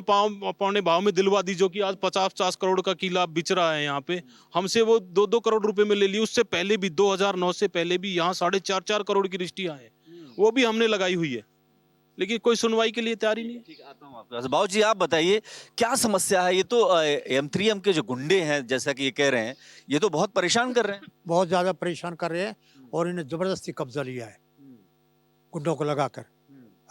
पौने भाव में दिलवा दी, जो कि आज 50-50 करोड़ का किला बिच रहा है यहाँ पे। हमसे वो 2-2 करोड़ रुपए में ले ली। उससे पहले भी 2009 से पहले भी यहाँ 4.5 करोड़ की रजिस्ट्रियां हैं, वो भी हमने लगाई हुई है, लेकिन कोई सुनवाई के लिए तैयार ही नहीं है। ठीक, आता हूं आपके पास। बाबू जी, आप बताइए क्या समस्या है। ये तो M3M के जो गुंडे हैं, जैसा कि ये कह रहे हैं, ये तो बहुत परेशान कर रहे हैं। बहुत ज्यादा परेशान कर रहे हैं और इन्हें जबरदस्ती कब्जा लिया है गुंडों को लगाकर।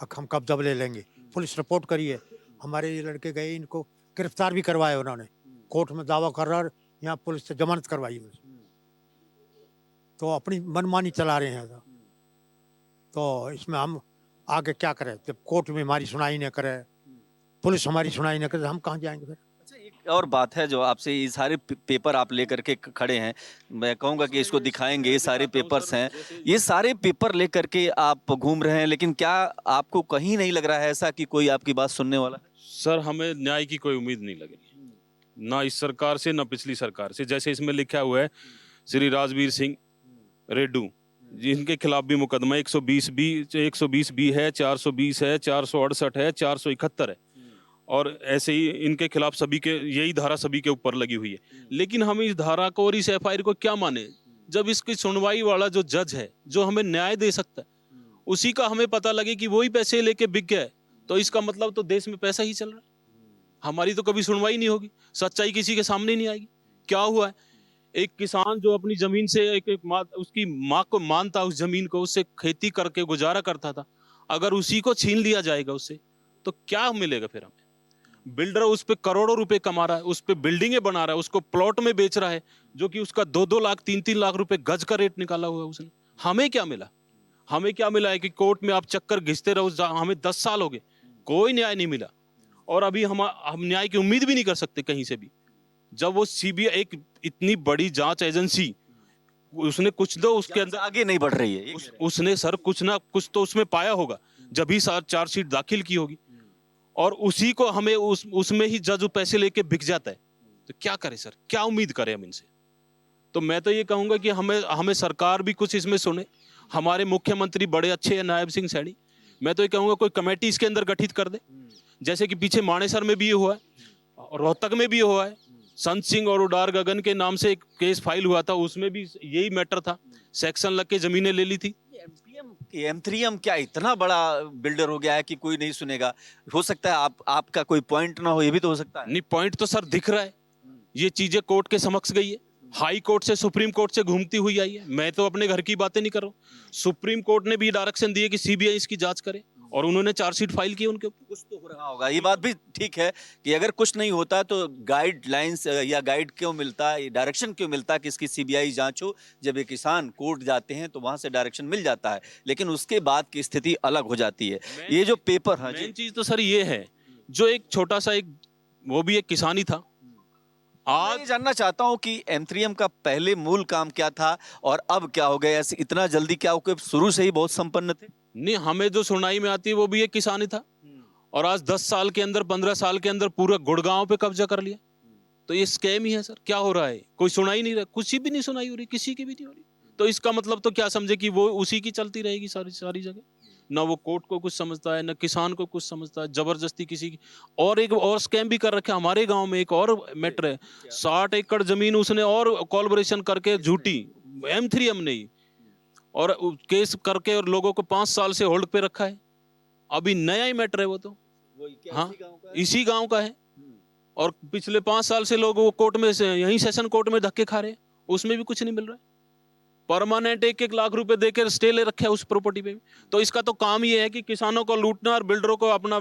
अब हम कब्जा ले लेंगे। पुलिस रिपोर्ट करी है, हमारे ये लड़के गए, इनको गिरफ्तार भी करवाया उन्होंने, कोर्ट में दावा कर रहा, यहाँ पुलिस से जमानत करवाई। तो अपनी मनमानी चला रहे हैं। तो इसमें हम आगे क्या करें जब कोर्ट में हमारी सुनाई न करे, पुलिस हमारी सुनाई न करे, हम कहाँ जाएंगे फिर। अच्छा, एक और बात है जो आपसे ये सारे पेपर आप लेकर के खड़े हैं, मैं कहूँगा कि इसको दिखाएंगे। ये सारे पेपर्स हैं, ये सारे पेपर लेकर के आप घूम रहे हैं, लेकिन क्या आपको कहीं नहीं लग रहा है ऐसा कि कोई आपकी बात सुनने वाला है? सर हमें न्याय की कोई उम्मीद नहीं लग रही, ना इस सरकार से ना पिछली सरकार से। जैसे इसमें लिखा हुआ है श्री राजवीर सिंह रेड्डू, जिनके खिलाफ भी मुकदमा 120 बी है, 420 है, 468 है, 471 है, और ऐसे ही इनके खिलाफ सभी के यही धारा सभी के ऊपर लगी हुई है। लेकिन हम इस धारा को और इस एफआईआर को क्या माने, जब इसकी सुनवाई वाला जो जज है, जो हमें न्याय दे सकता है, उसी का हमें पता लगे कि वही पैसे लेके बिक गया है, तो इसका मतलब तो देश में पैसा ही चल रहा है। हमारी तो कभी सुनवाई नहीं होगी, सच्चाई किसी के सामने नहीं आएगी। क्या हुआ है, एक किसान जो अपनी जमीन से उसकी माँ को मानता, उस जमीन को, उससे खेती करके गुजारा करता था, अगर उसी को छीन लिया जाएगा उससे, तो क्या मिलेगा फिर हमें? बिल्डर उस पे करोड़ों रुपए कमा रहा है, उस पे बिल्डिंगे बना रहा है, उसको प्लॉट में बेच रहा है, जो कि उसका 2-2 लाख 3-3 लाख रुपए गज का रेट निकाला हुआ है उसने। हमें क्या मिला? हमें क्या मिला है कि कोर्ट में आप चक्कर घिसते रहो, हमें 10 साल हो गए, कोई न्याय नहीं मिला, और अभी हम न्याय की उम्मीद भी नहीं कर सकते कहीं से भी। जब वो सीबीआई, एक इतनी बड़ी जांच एजेंसी, उसने कुछ तो उसके अंदर आगे नहीं बढ़ रही है, उसने सर कुछ ना कुछ तो उसमें पाया होगा, जब ही चार्जशीट दाखिल की होगी, और उसी को हमें उसमें ही जज पैसे लेके बिक जाता है। तो क्या करें सर, क्या उम्मीद करें हम इनसे? तो मैं तो ये कहूंगा कि हमें सरकार भी कुछ इसमें सुने। हमारे मुख्यमंत्री बड़े अच्छे हैं, नायब सिंह सैनी, मैं तो ये कहूंगा कोई कमेटी इसके अंदर गठित कर दे, जैसे कि पीछे मानेसर में भी ये हुआ है, रोहतक में भी हुआ है, संत सिंह और उडार गगन के नाम से एक केस फाइल हुआ था, उसमें भी यही मैटर था, सेक्शन लग के जमीनें ले ली थी। M3M क्या इतना बड़ा बिल्डर हो गया है कि कोई नहीं सुनेगा? हो सकता है आपका कोई पॉइंट ना हो, ये भी तो हो सकता है। नहीं, पॉइंट तो सर दिख रहा है, ये चीजें कोर्ट के समक्ष गई है, हाई कोर्ट से सुप्रीम कोर्ट से घूमती हुई आई है। मैं तो अपने घर की बातें नहीं कर रहा हूँ, सुप्रीम कोर्ट ने भी डायरेक्शन दिए कि सीबीआई इसकी जांच करे, और उन्होंने चार्जशीट फाइल की उनके ऊपर। कुछ तो हो रहा होगा, ये बात भी ठीक है कि अगर कुछ नहीं होता तो गाइडलाइंस या गाइड क्यों मिलता, डायरेक्शन क्यों मिलता कि इसकी सीबीआई जांच हो? जब ये किसान कोर्ट जाते हैं तो वहां से डायरेक्शन मिल जाता है, लेकिन उसके बाद की स्थिति अलग हो जाती है। ये जो पेपर है, मेन चीज तो सर ये है, जो एक छोटा सा वो भी एक किसान ही था। आज जानना चाहता हूं कि M3M का पहले मूल काम क्या था और अब क्या हो गया, इतना जल्दी? क्या वो शुरू से ही बहुत संपन्न थे? नहीं, हमें जो सुनाई में आती है वो भी एक किसान ही था, और आज 10 साल के अंदर, 15 साल के अंदर पूरा गुड़गांव पे कब्जा कर लिया। तो ये स्कैम ही है सर। क्या हो रहा है? कोई सुनाई नहीं रहा, कुछ भी नहीं सुनाई हो रही, किसी की भी नहीं हो रही। तो इसका मतलब तो क्या समझे कि वो उसी की चलती रहेगी सारी जगह। ना वो कोर्ट को कुछ समझता है, ना किसान को कुछ समझता है, जबरदस्ती किसी की। और एक और स्कैम भी कर रखा है हमारे गांव में, एक और मैटर है, 60 एकड़ जमीन उसने और कोलैबोरेशन करके झूठी, M3M ने ही, और केस करके और लोगों को 5 साल से होल्ड पे रखा है। अभी नया ही मैटर है वो तो, हाँ इसी गांव का है, और पिछले 5 साल से लोग वो कोर्ट में यही सेशन कोर्ट में धक्के खा रहे हैं, उसमें भी कुछ नहीं मिल रहा है। परमानेंट 1-1 लाख रुपए देकर स्टे ले रखे है उस प्रॉपर्टी पे। तो इसका तो काम ये है कि किसानों को लूटना और बिल्डरों को अपना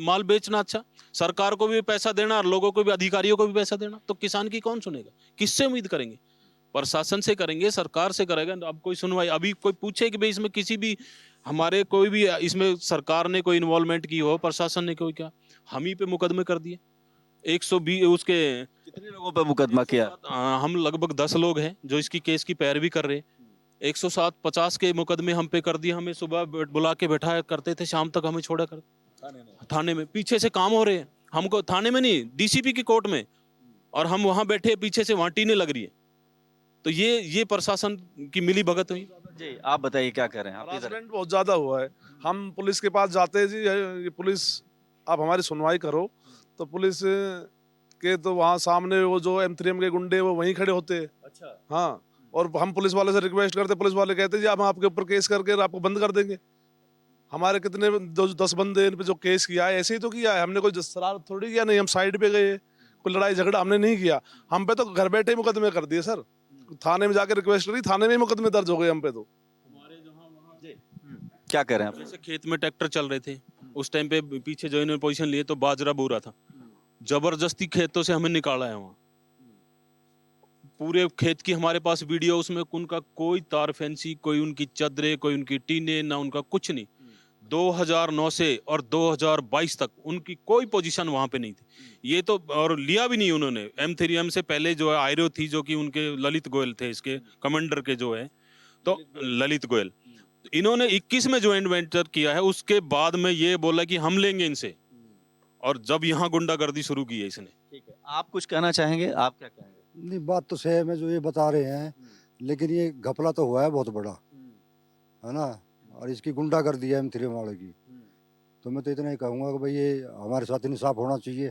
माल बेचना। अच्छा, सरकार को भी पैसा देना और लोगों को भी, अधिकारियों को भी पैसा देना। तो किसान की कौन सुनेगा? किससे उम्मीद करेंगे? प्रशासन से करेंगे, सरकार से करेगा। अब कोई सुनवाई, अभी कोई पूछे कि भाई इसमें किसी भी हमारे कोई भी इसमें सरकार ने कोई इन्वॉल्वमेंट की हो, प्रशासन ने कोई, क्या हम ही पे मुकदमे कर दिए। 120 उसके कितने लोगों पे मुकदमा किया? हम लगभग 10 लोग हैं जो इसकी केस की पैरवी कर रहे हैं। 107-50 के मुकदमे हम पे कर दिए। हमें सुबह बुला के बैठा करते थे, शाम तक हमें छोड़ा कर थाने में। पीछे से काम हो रहे हैं, हमको थाने में नहीं, डीसीपी की कोर्ट में, और हम वहां बैठे, पीछे से वहां टीने लग रही है। तो ये प्रशासन की मिली भगत हुई। जी आप बताइए क्या कर रहे हैं? हरासमेंट बहुत ज्यादा हुआ है। हम पुलिस के पास जाते हैं, जी ये पुलिस आप हमारी सुनवाई करो, तो पुलिस के तो वहाँ सामने वो जो M3M के गुंडे वो वहीं खड़े होते हैं। अच्छा। हाँ, और हम पुलिस वाले से रिक्वेस्ट करते, पुलिस वाले कहते हैं जी हम आपके ऊपर केस करके आपको बंद कर देंगे। हमारे कितने 10 बंदे इन पे जो केस किया है, ऐसे ही तो किया है, हमने कोई शरारत थोड़ी किया। नहीं, हम साइड पे गए, कोई लड़ाई झगड़ा हमने नहीं किया। हम पे तो घर बैठे मुकदमे कर दिए सर, थाने में जाके रिक्वेस्ट करी, थाने में ही मुकदमे दर्ज हो गए हम पे। तो क्या कह रहे हैं आप? जैसे खेत में ट्रैक्टर चल रहे थे उस टाइम पे, पीछे जो इन्होंने पोजीशन लिए तो बाजरा बो रहा था, जबरदस्ती खेतों से हमें निकाला है वहां। पूरे खेत की हमारे पास वीडियो, उसमें उनका कोई तार फैंसी, कोई उनकी चादरें, कोई उनकी टीने, ना उनका कुछ नहीं। 2009 से और 2022 तक उनकी कोई पोजीशन वहां पे नहीं थी। ये तो और लिया भी नहीं उन्होंने। M3M से पहले जो है आयरो थी, जो कि उनके ललित गोयल थे, इसके कमांडर के जो है, तो ललित गोयल, इन्होंने 21 में ज्वाइंट वेंचर किया है। उसके बाद में ये बोला कि हम लेंगे इनसे, और जब यहाँ गुंडागर्दी शुरू की है इसने। ठीक है, आप कुछ कहना चाहेंगे? आप क्या कहेंगे? नहीं, बात तो सहम है जो ये बता रहे हैं, लेकिन ये घपला तो हुआ है बहुत बड़ा, है ना। और इसकी गुंडागर्दी है M3M वाले की। तो मैं तो इतना ही कहूँगा कि भाई ये हमारे साथ इंसाफ होना चाहिए।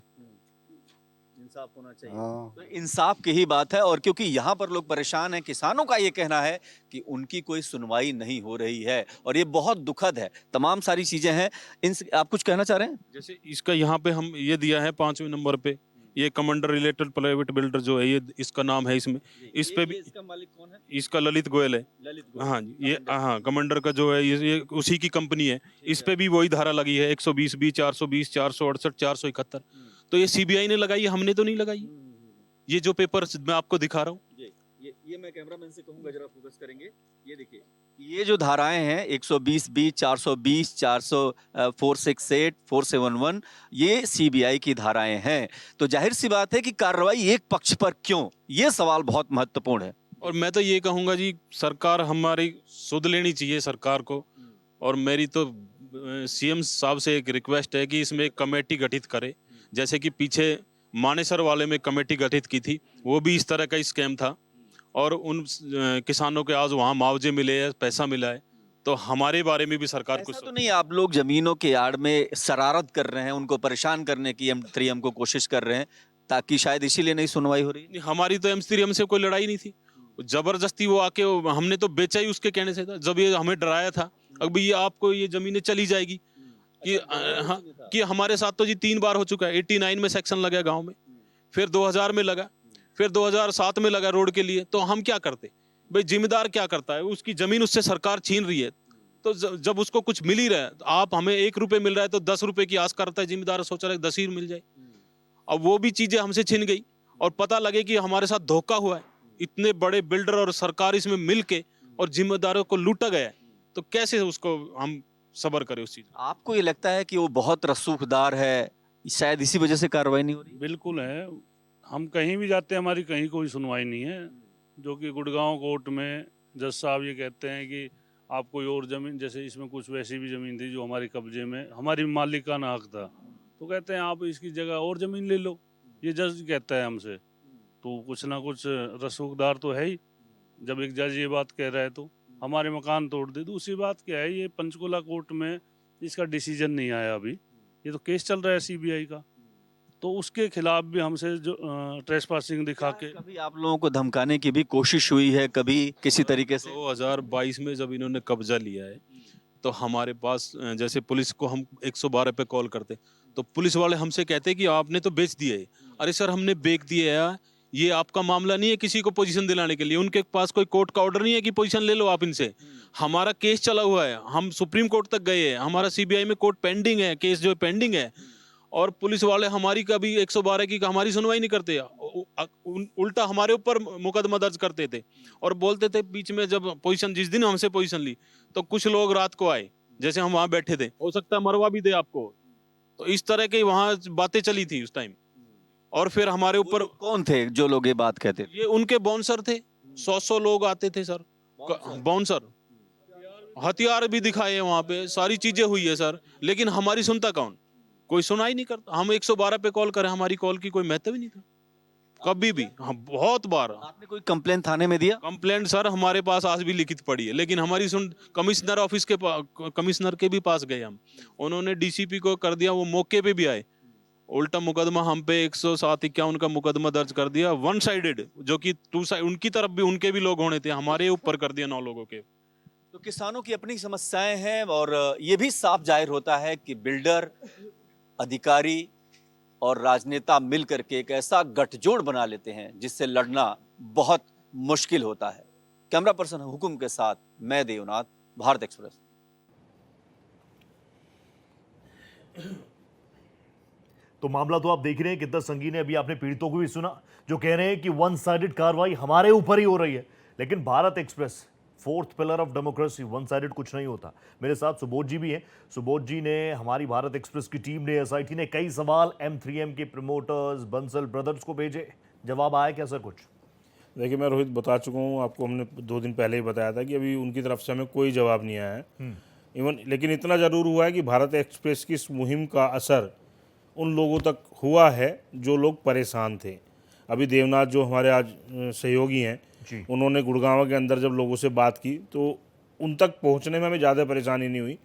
इंसाफ होना चाहिए। हाँ। तो इंसाफ की ही बात है। और क्योंकि यहाँ पर लोग परेशान हैं, किसानों का ये कहना है कि उनकी कोई सुनवाई नहीं हो रही है, और ये बहुत दुखद है। तमाम सारी चीजें हैं। आप कुछ कहना चाह रहे हैं? जैसे इसका यहाँ पे हम ये दिया है 5वें नंबर पे, ये कमांडर रिलेटेड प्राइवेट बिल्डर जो है, ये इसका नाम है इसमें। इस पे भी इसका मालिक कौन है? इसका ललित गोयल है। ललित गोयल। हाँ जी, ये हाँ कमांडर का जो है ये उसी की कंपनी है। इस पे भी वही धारा लगी है 120B, 420, 468, 471। तो ये CBI ने लगाई है, हमने तो नहीं लगाई। ये जो पेपर मैं आपको दिखा रहा हूँ, ये मैं कैमरामैन से कहूंगा जरा फोकस करेंगे। ये देखिए, ये जो धाराएं हैं 120B, 420, 468, 471, ये CBI की धाराएं हैं। तो जाहिर सी बात है कि कार्रवाई एक पक्ष पर क्यों, ये सवाल बहुत महत्वपूर्ण है। और मैं तो ये कहूंगा जी, सरकार हमारी सुध लेनी चाहिए सरकार को। और मेरी तो CM साहब से एक रिक्वेस्ट है कि इसमें एक कमेटी गठित करे, जैसे कि पीछे मानेसर वाले में कमेटी गठित की थी, वो भी इस तरह का स्कैम था, और उन किसानों के आज वहाँ मुआवजे मिले हैं, पैसा मिला है। तो हमारे बारे में भी सरकार कुछ तो नहीं, आप लोग जमीनों के आड़ में शरारत कर रहे हैं, उनको परेशान करने की M3M को कोशिश कर रहे हैं, ताकि शायद इसीलिए नहीं सुनवाई हो रही है? हमारी तो M3M से कोई लड़ाई नहीं थी। जबरदस्ती वो आके, हमने तो बेचा ही उसके कहने से था। जब ये हमें डराया था, अब ये आपको ये जमीनें चली जाएगी, कि हाँ, कि हमारे साथ तो जी 3 बार हो चुका है। 89 में सेक्शन लगा गांव में, फिर 2000 में लगा, फिर 2007 में लगा रोड के लिए। तो हम क्या करते भाई? जिम्मेदार क्या करता है? उसकी जमीन उससे सरकार छीन रही है, तो जब उसको कुछ मिल ही रहा है, आप हमें 1 रुपए मिल रहा है तो 10 रुपए की आस करता है जिम्मेदार, सोच रहा है 10 ही मिल जाए। अब वो भी चीजें हमसे छिन गई, और पता लगे कि हमारे साथ धोखा हुआ है। इतने बड़े बिल्डर और सरकार इसमें मिल के और जिम्मेदारों को लूटा गया है, तो कैसे उसको हम सबर करें उस चीज? आपको ये लगता है कि वो बहुत रसूखदार है, शायद इसी वजह से कार्रवाई नहीं हो रही? बिल्कुल है। हम कहीं भी जाते हैं, हमारी कहीं कोई सुनवाई नहीं है। जो कि गुड़गांव कोर्ट में जज साहब ये कहते हैं कि आप कोई और ज़मीन, जैसे इसमें कुछ वैसी भी ज़मीन थी जो हमारे कब्जे में, हमारी मालिकाना हक था, तो कहते हैं आप इसकी जगह और ज़मीन ले लो। ये जज कहता है हमसे, तो कुछ ना कुछ रसूखदार तो है ही। जब एक जज ये बात कह रहा है तो हमारे मकान तोड़ दे। दूसरी बात क्या है, ये पंचकुला कोर्ट में इसका डिसीजन नहीं आया अभी, ये तो केस चल रहा है CBI का, तो उसके खिलाफ भी हमसे जो ट्रेसपासिंग दिखा के, कभी आप लोगों को धमकाने की भी कोशिश हुई है कभी किसी तरीके से? 2022 में जब इन्होंने कब्जा लिया है, तो हमारे पास जैसे पुलिस को हम 112 पे कॉल करते, तो पुलिस वाले हमसे कहते कि आपने तो बेच दिए। अरे सर, हमने बेच दिए है, ये आपका मामला नहीं है किसी को पोजीशन दिलाने के लिए। उनके पास कोई कोर्ट का ऑर्डर नहीं है कि पोजीशन ले लो आप इनसे। हमारा केस चला हुआ है, हम सुप्रीम कोर्ट तक गए हैं, हमारा CBI में कोर्ट पेंडिंग है, केस जो पेंडिंग है, और पुलिस वाले हमारी कभी 112 की हमारी सुनवाई नहीं करते, उल्टा हमारे ऊपर मुकदमा दर्ज करते थे और बोलते थे बीच में, जब पोजीशन जिस दिन हमसे पोजीशन ली तो कुछ लोग रात को आए, जैसे हम वहां बैठे थे, हो सकता है मरवा भी दे आपको। तो इस तरह की वहां बातें चली थी उस टाइम। और फिर हमारे ऊपर कौन थे जो लोग ये बात कहते थे? ये उनके बाउंसर थे, 100 लोग आते थे सर, बाउंसर। हथियार भी दिखाए हैं वहां पे, सारी चीजें हुई है सर, लेकिन हमारी सुनता कौन? कोई सुनाई नहीं करता। हम 112 पे कॉल करें, हमारी कॉल की कोई महत्व ही नहीं था कभी भी। हाँ, बहुत बार। आपने कोई कंप्लेंट थाने में दिया? कंप्लेंट सर हमारे पास आज भी लिखित पड़ी है, लेकिन हमारी कमिश्नर ऑफिस के कमिश्नर के भी पास गए हम, उन्होंने DCP को कर दिया, वो मौके पे भी आए, उल्टा मुकदमा हम पे 107-51 का मुकदमा दर्ज कर दिया, 1 साइडेड, जो कि 2 साइड, उनकी तरफ भी उनके भी लोग होने थे, हमारे ऊपर कर दिया 9 लोगों के। तो किसानों की अपनी समस्याएं हैं, और ये भी साफ जाहिर होता है कि बिल्डर, अधिकारी और राजनेता मिल करके एक ऐसा गठजोड़ बना लेते हैं जिससे लड़ना बहुत मुश्किल होता है। कैमरा पर्सन हुकुम के साथ मैं देवनाथ, भारत एक्सप्रेस। तो मामला तो आप देख रहे हैं कितना संगीन है। अभी आपने पीड़ितों को भी सुना जो कह रहे हैं कि 1 साइडेड कार्रवाई हमारे ऊपर ही हो रही है, लेकिन Bharat express fourth pillar of democracy, one sided कुछ नहीं होता। मेरे साथ सुबोध जी भी हैं। सुबोध जी ने, हमारी भारत एक्सप्रेस की टीम ने, एसआईटी ने कई सवाल M3M के प्रमोटर्स बंसल ब्रदर्स को भेजे, जवाब आया क्या सर कुछ? देखिए, मैं रोहित बता चुका हूँ आपको, हमने 2 दिन पहले ही बताया था कि अभी उनकी तरफ से हमें कोई जवाब नहीं आया है इवन। लेकिन इतना ज़रूर हुआ है कि भारत एक्सप्रेस की इस मुहिम का असर उन लोगों तक हुआ है जो लोग परेशान थे। अभी देवनाथ जो हमारे आज सहयोगी हैं, उन्होंने गुड़गांव के अंदर जब लोगों से बात की तो उन तक पहुंचने में हमें ज़्यादा परेशानी नहीं हुई,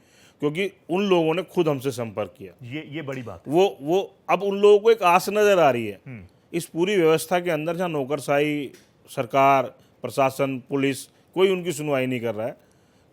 क्योंकि उन लोगों ने खुद हमसे संपर्क किया। ये बड़ी बात है। वो अब उन लोगों को एक आस नज़र आ रही है इस पूरी व्यवस्था के अंदर, जहाँ नौकरशाही सरकार, प्रशासन, पुलिस, कोई उनकी सुनवाई नहीं कर रहा है,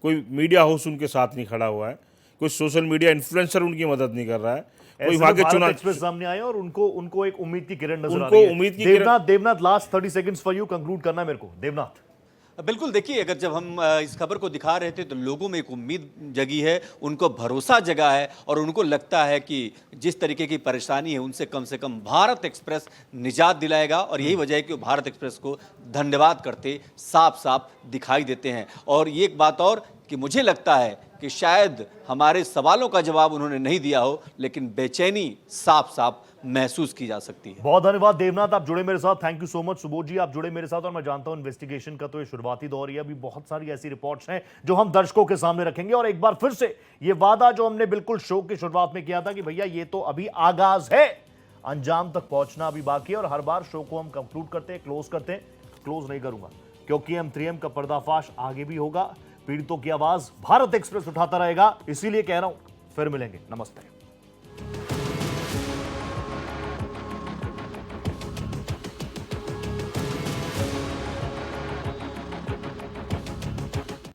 कोई मीडिया हाउस उनके साथ नहीं खड़ा हुआ है, कोई सोशल मीडिया इन्फ्लुएंसर उनकी मदद नहीं कर रहा है, कोई वहाँ के चुनाव एक्सप्रेस सामने आए और उनको एक उम्मीद की किरण नजर आ उनको रही है। उम्मीद की Devnath last 30 seconds for you, conclude करना है मेरे को। देवनाथ बिल्कुल, देखिए, अगर जब हम इस खबर को दिखा रहे थे तो लोगों में एक उम्मीद जगी है, उनको भरोसा जगा है और उनको लगता है कि जिस तरीके की परेशानी है उनसे कम से कम भारत एक्सप्रेस निजात दिलाएगा, और यही वजह है कि वो भारत एक्सप्रेस को धन्यवाद करते साफ साफ दिखाई देते हैं। और ये एक बात और कि मुझे लगता है कि शायद हमारे सवालों का जवाब उन्होंने नहीं दिया हो, लेकिन बेचैनी साफ साफ महसूस की जा सकती है। बहुत धन्यवाद देवनाथ, आप जुड़े मेरे साथ। Thank you so much. Subodh ji, आप जुड़े मेरे साथ, और मैं जानता हूं इन्वेस्टिगेशन का तो ये शुरुआती दौर ही है, अभी बहुत सारी ऐसी रिपोर्ट्स हैं जो हम दर्शकों के सामने रखेंगे। और एक बार फिर से ये वादा जो हमने बिल्कुल शो की शुरुआत में किया था कि भैया ये तो अभी आगाज है, अंजाम तक पहुंचना अभी बाकी है। और हर बार शो को हम कंक्लूड करते हैं, क्लोज करते हैं। क्लोज नहीं करूंगा क्योंकि M3M का पर्दाफाश आगे भी होगा, पीड़ितों की आवाज भारत एक्सप्रेस उठाता रहेगा, इसीलिए कह रहा हूं। फिर मिलेंगे, नमस्ते।